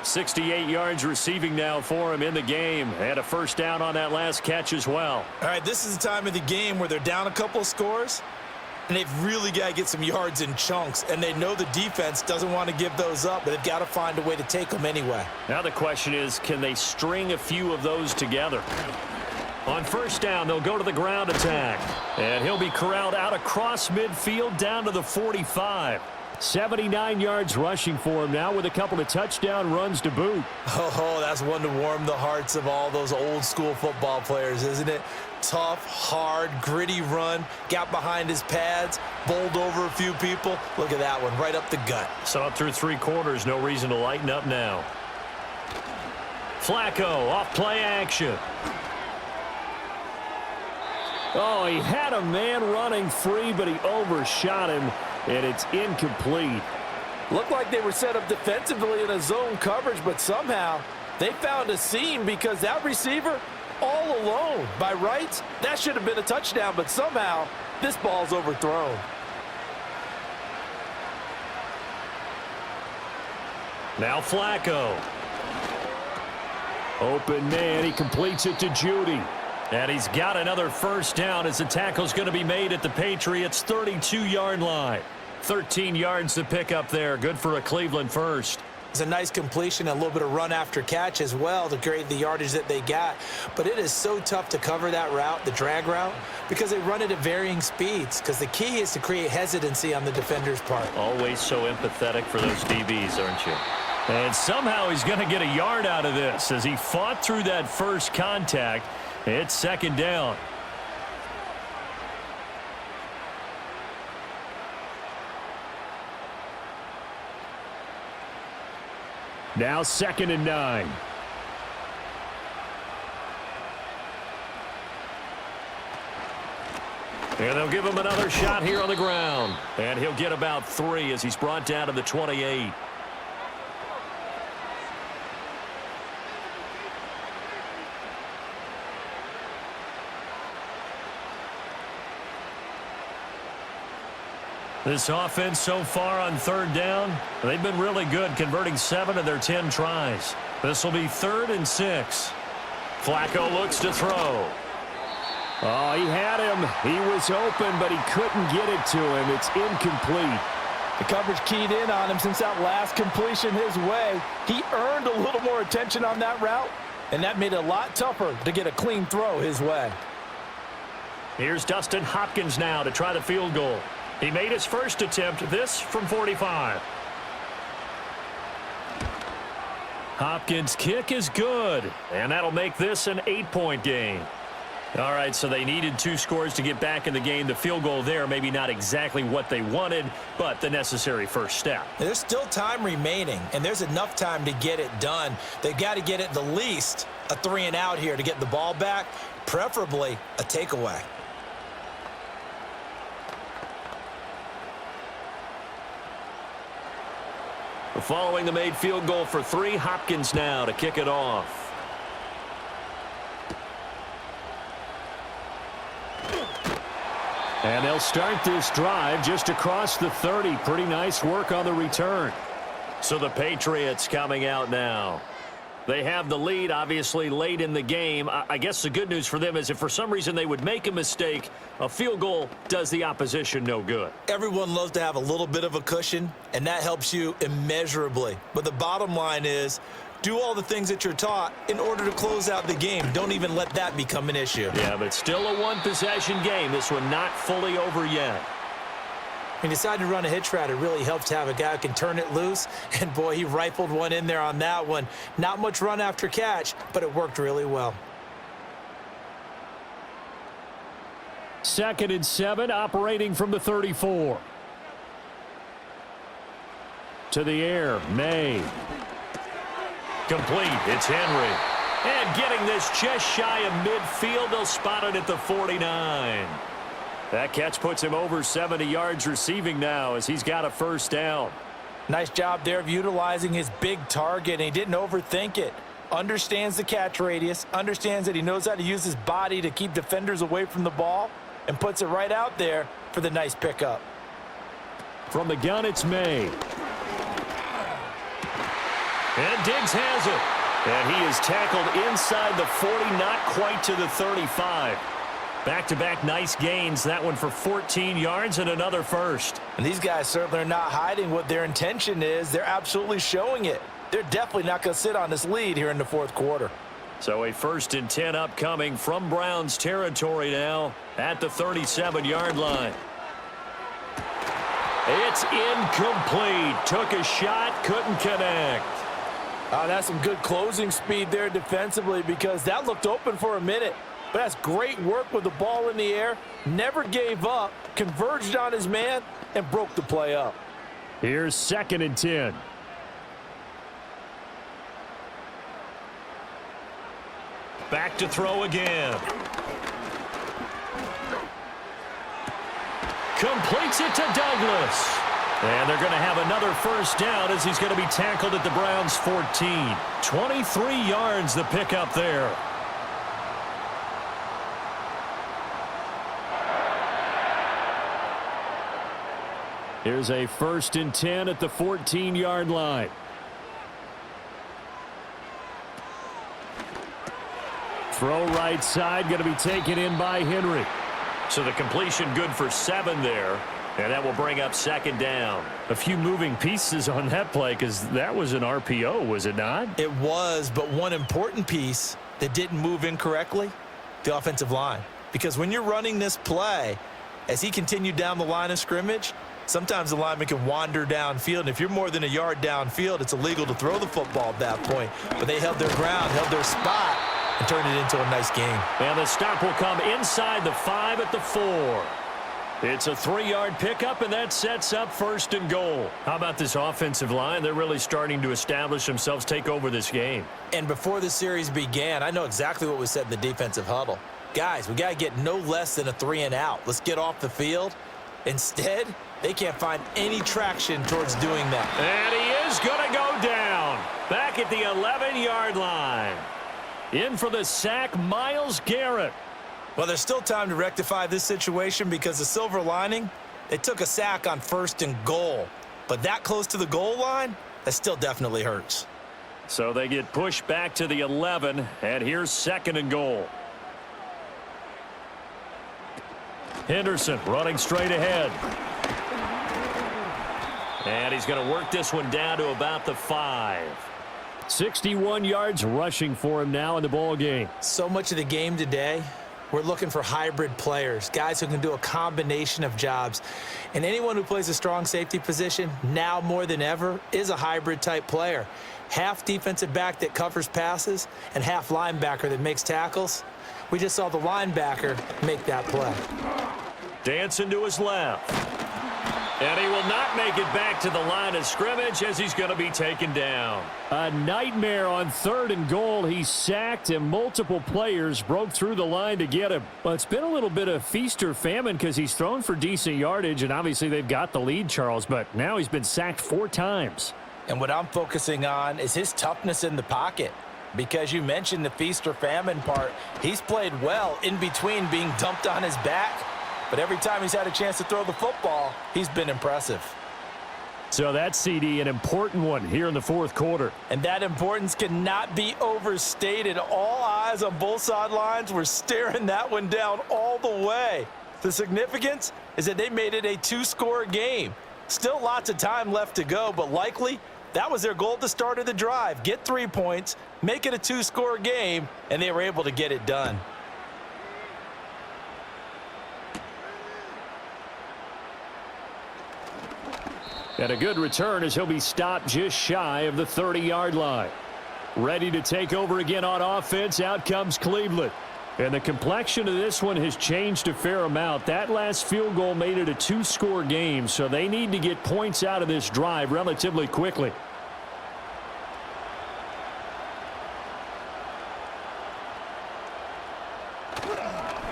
68 yards receiving now for him in the game. And a first down on that last catch as well. All right, this is the time of the game where they're down a couple of scores, and they've really got to get some yards in chunks. And they know the defense doesn't want to give those up, but they've got to find a way to take them anyway. Now the question is, can they string a few of those together? On first down, they'll go to the ground attack. And he'll be corralled out across midfield down to the 45. 79 yards rushing for him now with a couple of touchdown runs to boot. Oh, that's one to warm the hearts of all those old school football players, isn't it? Tough, hard, gritty run, got behind his pads, bowled over a few people. Look at that one, right up the gut. Saw it through three quarters, no reason to lighten up now. Flacco off play action. Oh, he had a man running free, but he overshot him, and it's incomplete. Looked like they were set up defensively in a zone coverage, but somehow they found a seam because that receiver all alone. By rights, that should have been a touchdown, but somehow this ball's overthrown. Now Flacco. Open man, he completes it to Judy. And he's got another first down as the tackle's going to be made at the Patriots' 32-yard line. 13 yards to pick up there. Good for a Cleveland first. It's a nice completion, a little bit of run after catch as well to create the yardage that they got. But it is so tough to cover that route, the drag route, because they run it at varying speeds. Because the key is to create hesitancy on the defender's part. Always so empathetic for those DBs, aren't you? And somehow he's going to get a yard out of this as he fought through that first contact. It's second down. Now 2nd and 9. And they'll give him another shot here on the ground. And he'll get about 3 as he's brought down to the 28. This offense so far on third down, they've been really good, converting 7 of their 10 tries. This will be 3rd and 6. Flacco looks to throw. Oh, he had him. He was open, but he couldn't get it to him. It's incomplete. The coverage keyed in on him since that last completion his way. He earned a little more attention on that route, and that made it a lot tougher to get a clean throw his way. Here's Dustin Hopkins now to try the field goal. He made his first attempt, this from 45. Hopkins' kick is good, and that'll make this an 8-point game. All right, so they needed 2 scores to get back in the game. The field goal there, maybe not exactly what they wanted, but the necessary first step. There's still time remaining, and there's enough time to get it done. They've got to get at the least a 3-and-out here to get the ball back, preferably a takeaway. Following the made field goal for 3, Hopkins now to kick it off. And they'll start this drive just across the 30. Pretty nice work on the return. So the Patriots coming out now. They have the lead, obviously, late in the game. I guess the good news for them is if for some reason they would make a mistake, a field goal does the opposition no good. Everyone loves to have a little bit of a cushion, and that helps you immeasurably. But the bottom line is, do all the things that you're taught in order to close out the game. Don't even let that become an issue. Yeah, but still a one-possession game. This one not fully over yet. When you decide to run a hitch route, it really helps to have a guy who can turn it loose. And, boy, he rifled one in there on that one. Not much run after catch, but it worked really well. 2nd and 7, operating from the 34. To the air, May. Complete, it's Henry. And getting this just shy of midfield, they'll spot it at the 49. That catch puts him over 70 yards receiving now as he's got a first down. Nice job there of utilizing his big target, and he didn't overthink it. Understands the catch radius, understands that he knows how to use his body to keep defenders away from the ball, and puts it right out there for the nice pickup. From the gun, it's May. And Diggs has it. And he is tackled inside the 40, not quite to the 35. Back-to-back nice gains, that one for 14 yards and another first. And these guys certainly are not hiding what their intention is. They're absolutely showing it. They're definitely not going to sit on this lead here in the fourth quarter. So a 1st and 10 upcoming from Browns territory now at the 37-yard line. It's incomplete. Took a shot, couldn't connect. That's some good closing speed there defensively because that looked open for a minute. But that's great work with the ball in the air. Never gave up, converged on his man, and broke the play up. Here's 2nd and 10. Back to throw again. Completes it to Douglas. And they're going to have another first down as he's going to be tackled at the Browns' 14. 23 yards the pickup there. Here's a 1st and 10 at the 14-yard line. Throw right side, going to be taken in by Henry. So the completion good for 7 there, and that will bring up 2nd down. A few moving pieces on that play because that was an RPO, was it not? It was, but one important piece that didn't move incorrectly, the offensive line. Because when you're running this play, as he continued down the line of scrimmage, sometimes the lineman can wander downfield, and if you're more than a yard downfield, it's illegal to throw the football at that point. But they held their ground, held their spot, and turned it into a nice game. And the stop will come inside the 5 at the 4. It's a 3-yard pickup, and that sets up 1st and goal. How about this offensive line? They're really starting to establish themselves, take over this game. And before the series began, I know exactly what was said in the defensive huddle. Guys, we got to get no less than a 3-and-out. Let's get off the field. Instead, they can't find any traction towards doing that. And he is going to go down. Back at the 11-yard line. In for the sack, Myles Garrett. Well, there's still time to rectify this situation because the silver lining, they took a sack on 1st and goal. But that close to the goal line, that still definitely hurts. So they get pushed back to the 11, and here's 2nd and goal. Henderson running straight ahead. And he's going to work this one down to about the 5. 61 yards rushing for him now in the ball game. So much of the game today, we're looking for hybrid players, guys who can do a combination of jobs. And anyone who plays a strong safety position, now more than ever, is a hybrid type player. Half defensive back that covers passes and half linebacker that makes tackles. We just saw the linebacker make that play. Dancing to his left. And he will not make it back to the line of scrimmage as he's going to be taken down. A nightmare on 3rd and goal. He's sacked and multiple players broke through the line to get him. But it's been a little bit of feast or famine because he's thrown for decent yardage, and obviously they've got the lead, Charles, but now he's been sacked 4 times. And what I'm focusing on is his toughness in the pocket. Because you mentioned the feast or famine part, he's played well in between being dumped on his back. But every time he's had a chance to throw the football, he's been impressive. So that's, CD, an important one here in the fourth quarter. And that importance cannot be overstated. All eyes on both sidelines were staring that one down all the way. The significance is that they made it a two-score game. Still lots of time left to go, but likely that was their goal at the start of the drive. Get 3 points, make it a two-score game, and they were able to get it done. And a good return as he'll be stopped just shy of the 30-yard line. Ready to take over again on offense. Out comes Cleveland. And the complexion of this one has changed a fair amount. That last field goal made it a two-score game, so they need to get points out of this drive relatively quickly.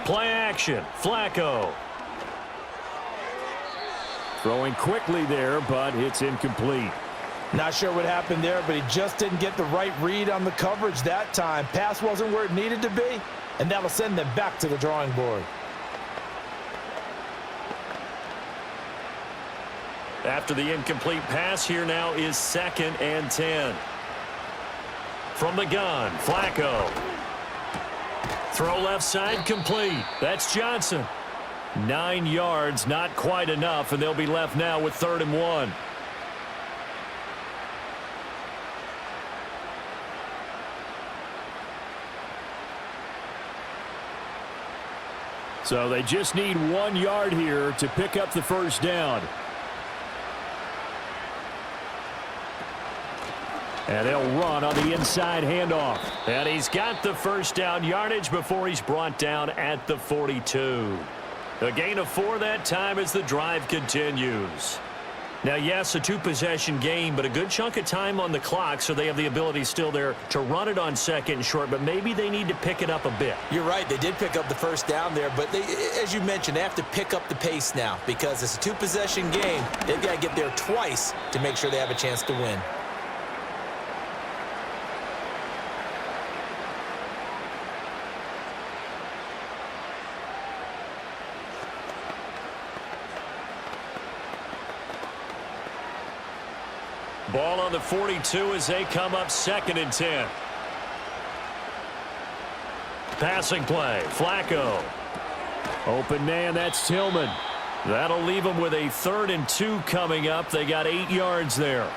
Play action. Flacco. Throwing quickly there, but it's incomplete. Not sure what happened there, but he just didn't get the right read on the coverage that time. Pass wasn't where it needed to be, and that'll send them back to the drawing board. After the incomplete pass, here now is 2nd and 10. From the gun, Flacco. Throw left side complete. That's Johnson. 9 yards, not quite enough, and they'll be left now with 3rd and 1. So they just need 1 yard here to pick up the first down. And they'll run on the inside handoff. And he's got the first down yardage before he's brought down at the 42. A gain of 4 that time as the drive continues. Now, yes, a two-possession game, but a good chunk of time on the clock, so they have the ability still there to run it on 2nd and short, but maybe they need to pick it up a bit. You're right. They did pick up the first down there, but they, as you mentioned, they have to pick up the pace now because it's a two-possession game. They've got to get there twice to make sure they have a chance to win. Ball on the 42 as they come up 2nd and 10. Passing play, Flacco. Open man, that's Tillman. That'll leave them with a 3rd and 2 coming up. They got 8 yards there.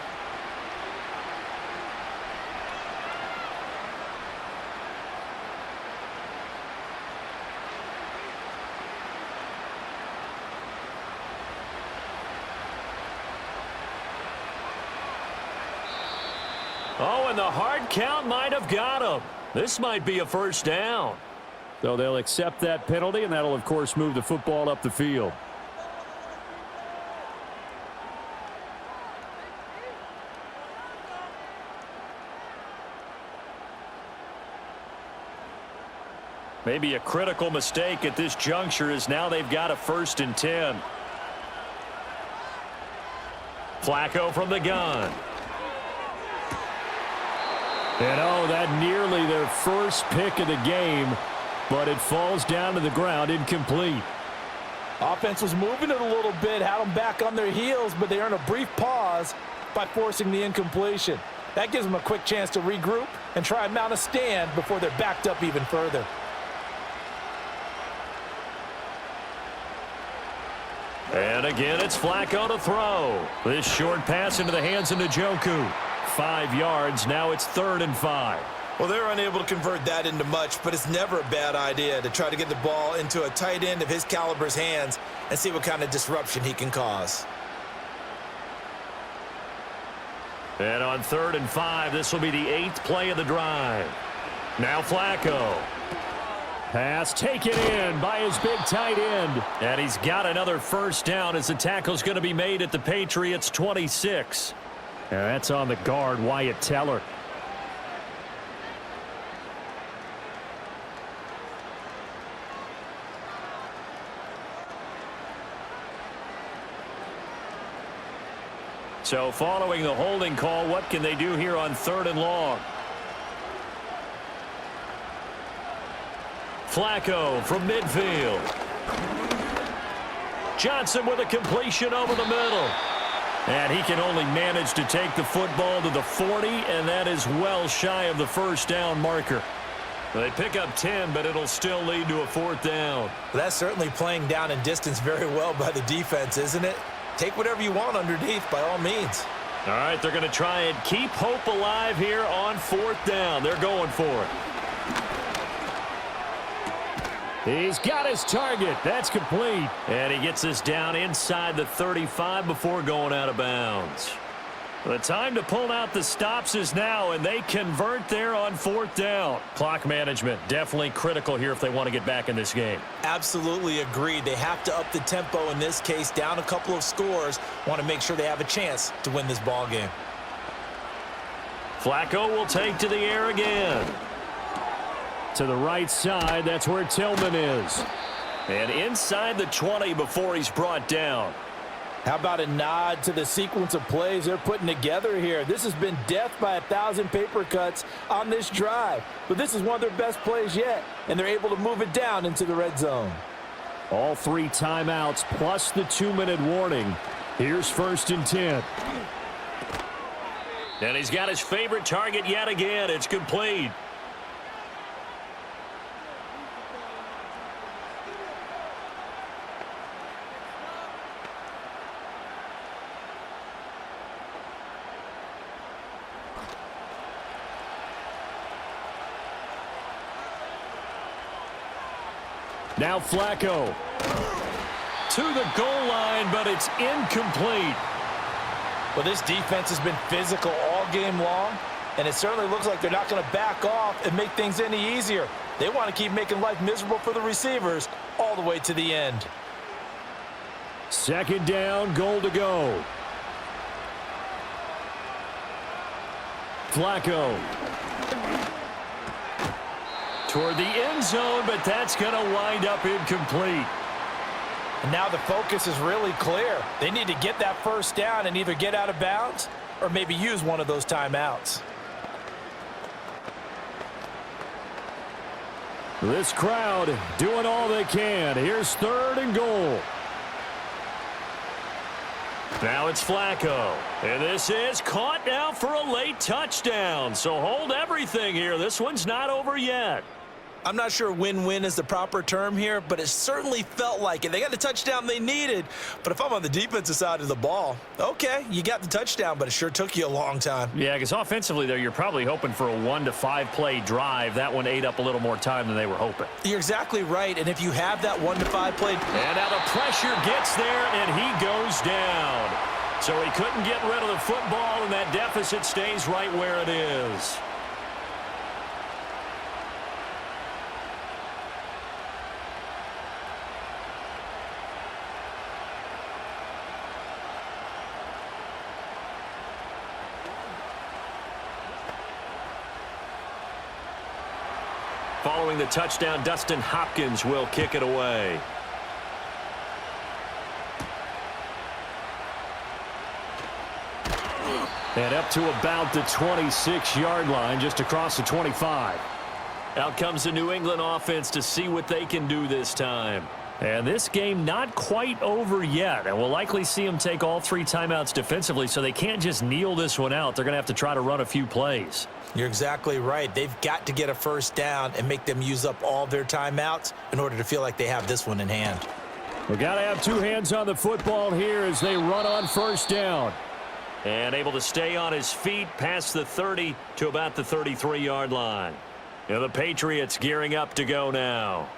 Oh, and the hard count might have got him. This might be a first down. So they'll accept that penalty, and that'll, of course, move the football up the field. Maybe a critical mistake at this juncture is now they've got a 1st and 10. Flacco from the gun. And, oh, that nearly their first pick of the game, but it falls down to the ground incomplete. Offense was moving it a little bit, had them back on their heels, but they earn a brief pause by forcing the incompletion. That gives them a quick chance to regroup and try and mount a stand before they're backed up even further. And again, it's Flacco to throw. This short pass into the hands of Njoku. 5 yards. Now it's 3rd and 5. Well, they're unable to convert that into much, but it's never a bad idea to try to get the ball into a tight end of his caliber's hands and see what kind of disruption he can cause. And on 3rd and 5, this will be the 8th play of the drive. Now Flacco. Pass taken in by his big tight end. And he's got another first down as the tackle's going to be made at the Patriots 26. And that's on the guard, Wyatt Teller. So following the holding call, what can they do here on 3rd and long? Flacco from midfield. Johnson with a completion over the middle. And he can only manage to take the football to the 40, and that is well shy of the first down marker. They pick up 10, but it'll still lead to a fourth down. Well, that's certainly playing down in distance very well by the defense, isn't it? Take whatever you want underneath by all means. All right, they're going to try and keep hope alive here on fourth down. They're going for it. He's got his target. That's complete. And he gets this down inside the 35 before going out of bounds. The time to pull out the stops is now, and they convert there on fourth down. Clock management definitely critical here if they want to get back in this game. Absolutely agreed. They have to up the tempo in this case, down a couple of scores. Want to make sure they have a chance to win this ball game. Flacco will take to the air again. To the right side, that's where Tillman is. And inside the 20 before he's brought down. How about a nod to the sequence of plays they're putting together here? This has been death by 1,000 paper cuts on this drive. But this is one of their best plays yet, and they're able to move it down into the red zone. All 3 timeouts plus the 2-minute warning. Here's 1st and 10. And he's got his favorite target yet again. It's complete. Now Flacco to the goal line, but it's incomplete. Well, this defense has been physical all game long, and it certainly looks like they're not going to back off and make things any easier. They want to keep making life miserable for the receivers all the way to the end. 2nd down, goal to go. Flacco toward the end zone, but that's going to wind up incomplete. And now the focus is really clear. They need to get that first down and either get out of bounds or maybe use one of those timeouts. This crowd doing all they can. Here's 3rd and goal. Now it's Flacco. And this is caught now for a late touchdown. So hold everything here. This one's not over yet. I'm not sure win-win is the proper term here, but it certainly felt like it. They got the touchdown they needed, but if I'm on the defensive side of the ball, okay, you got the touchdown, but it sure took you a long time. Yeah, because offensively, though, you're probably hoping for a 1 to 5 play drive. That one ate up a little more time than they were hoping. You're exactly right, and if you have that 1 to 5 play. And now the pressure gets there, and he goes down. So he couldn't get rid of the football, and that deficit stays right where it is. Following the touchdown, Dustin Hopkins will kick it away. And up to about the 26-yard line, just across the 25. Out comes the New England offense to see what they can do this time. And this game not quite over yet. And we'll likely see them take all 3 timeouts defensively, so they can't just kneel this one out. They're going to have to try to run a few plays. You're exactly right. They've got to get a first down and make them use up all their timeouts in order to feel like they have this one in hand. We've got to have 2 hands on the football here as they run on first down. And able to stay on his feet past the 30 to about the 33-yard line. And the Patriots gearing up to go now.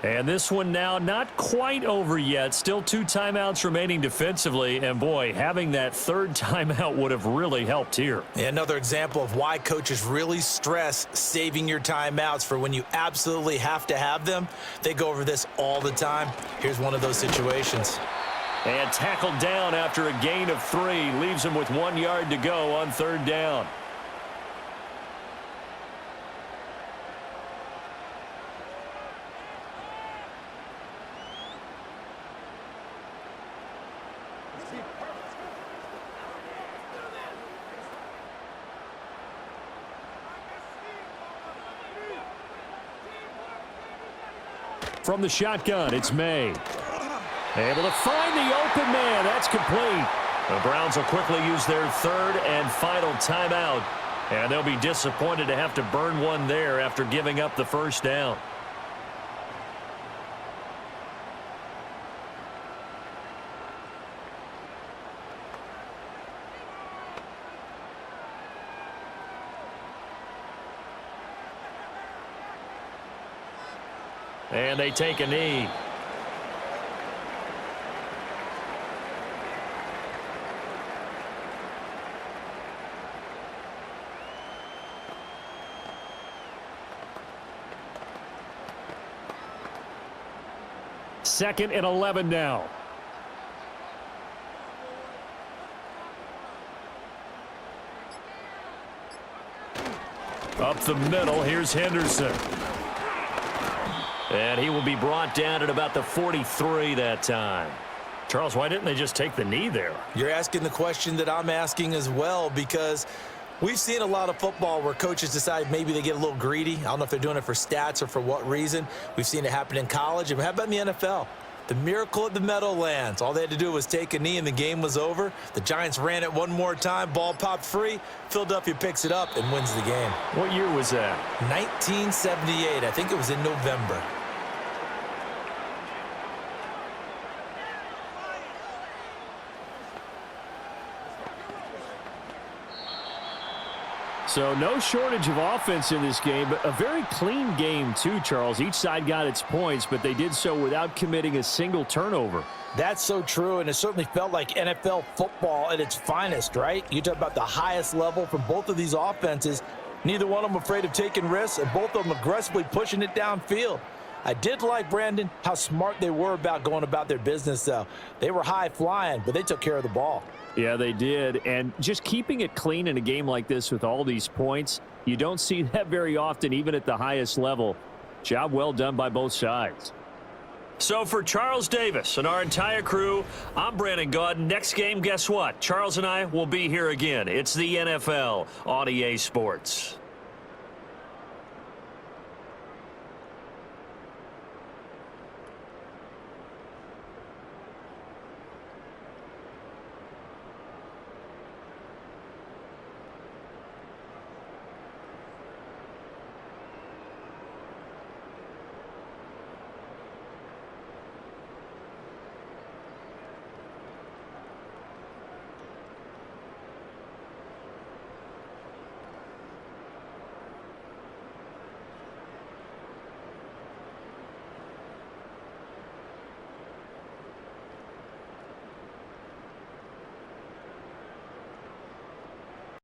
And this one now not quite over yet. Still 2 timeouts remaining defensively. And, boy, having that 3rd timeout would have really helped here. Yeah, another example of why coaches really stress saving your timeouts for when you absolutely have to have them. They go over this all the time. Here's one of those situations. And tackled down after a gain of 3. Leaves him with 1 yard to go on 3rd down. From the shotgun, it's May. Able to find the open man. That's complete. The Browns will quickly use their third and final timeout. And they'll be disappointed to have to burn one there after giving up the first down. And they take a knee. Second and 11 now. Up the middle, here's Henderson. And he will be brought down at about the 43 that time. Charles, why didn't they just take the knee there? You're asking the question that I'm asking as well, because we've seen a lot of football where coaches decide maybe they get a little greedy. I don't know if they're doing it for stats or for what reason. We've seen it happen in college. And how about in the NFL? The miracle at the Meadowlands. All they had to do was take a knee and the game was over. The Giants ran it one more time. Ball popped free. Philadelphia picks it up and wins the game. What year was that? 1978. I think it was in November. So no shortage of offense in this game, but a very clean game too, Charles. Each side got its points, but they did so without committing a single turnover. That's so true, and it certainly felt like NFL football at its finest, right? You talk about the highest level from both of these offenses. Neither one of them afraid of taking risks, and both of them aggressively pushing it downfield. I did like, Brandon, how smart they were about going about their business, though. They were high flying, but they took care of the ball. Yeah, they did. And just keeping it clean in a game like this with all these points, you don't see that very often, even at the highest level. Job well done by both sides. So for Charles Davis and our entire crew, I'm Brandon Gaudin. Next game, guess what? Charles and I will be here again. It's the NFL on EA Sports.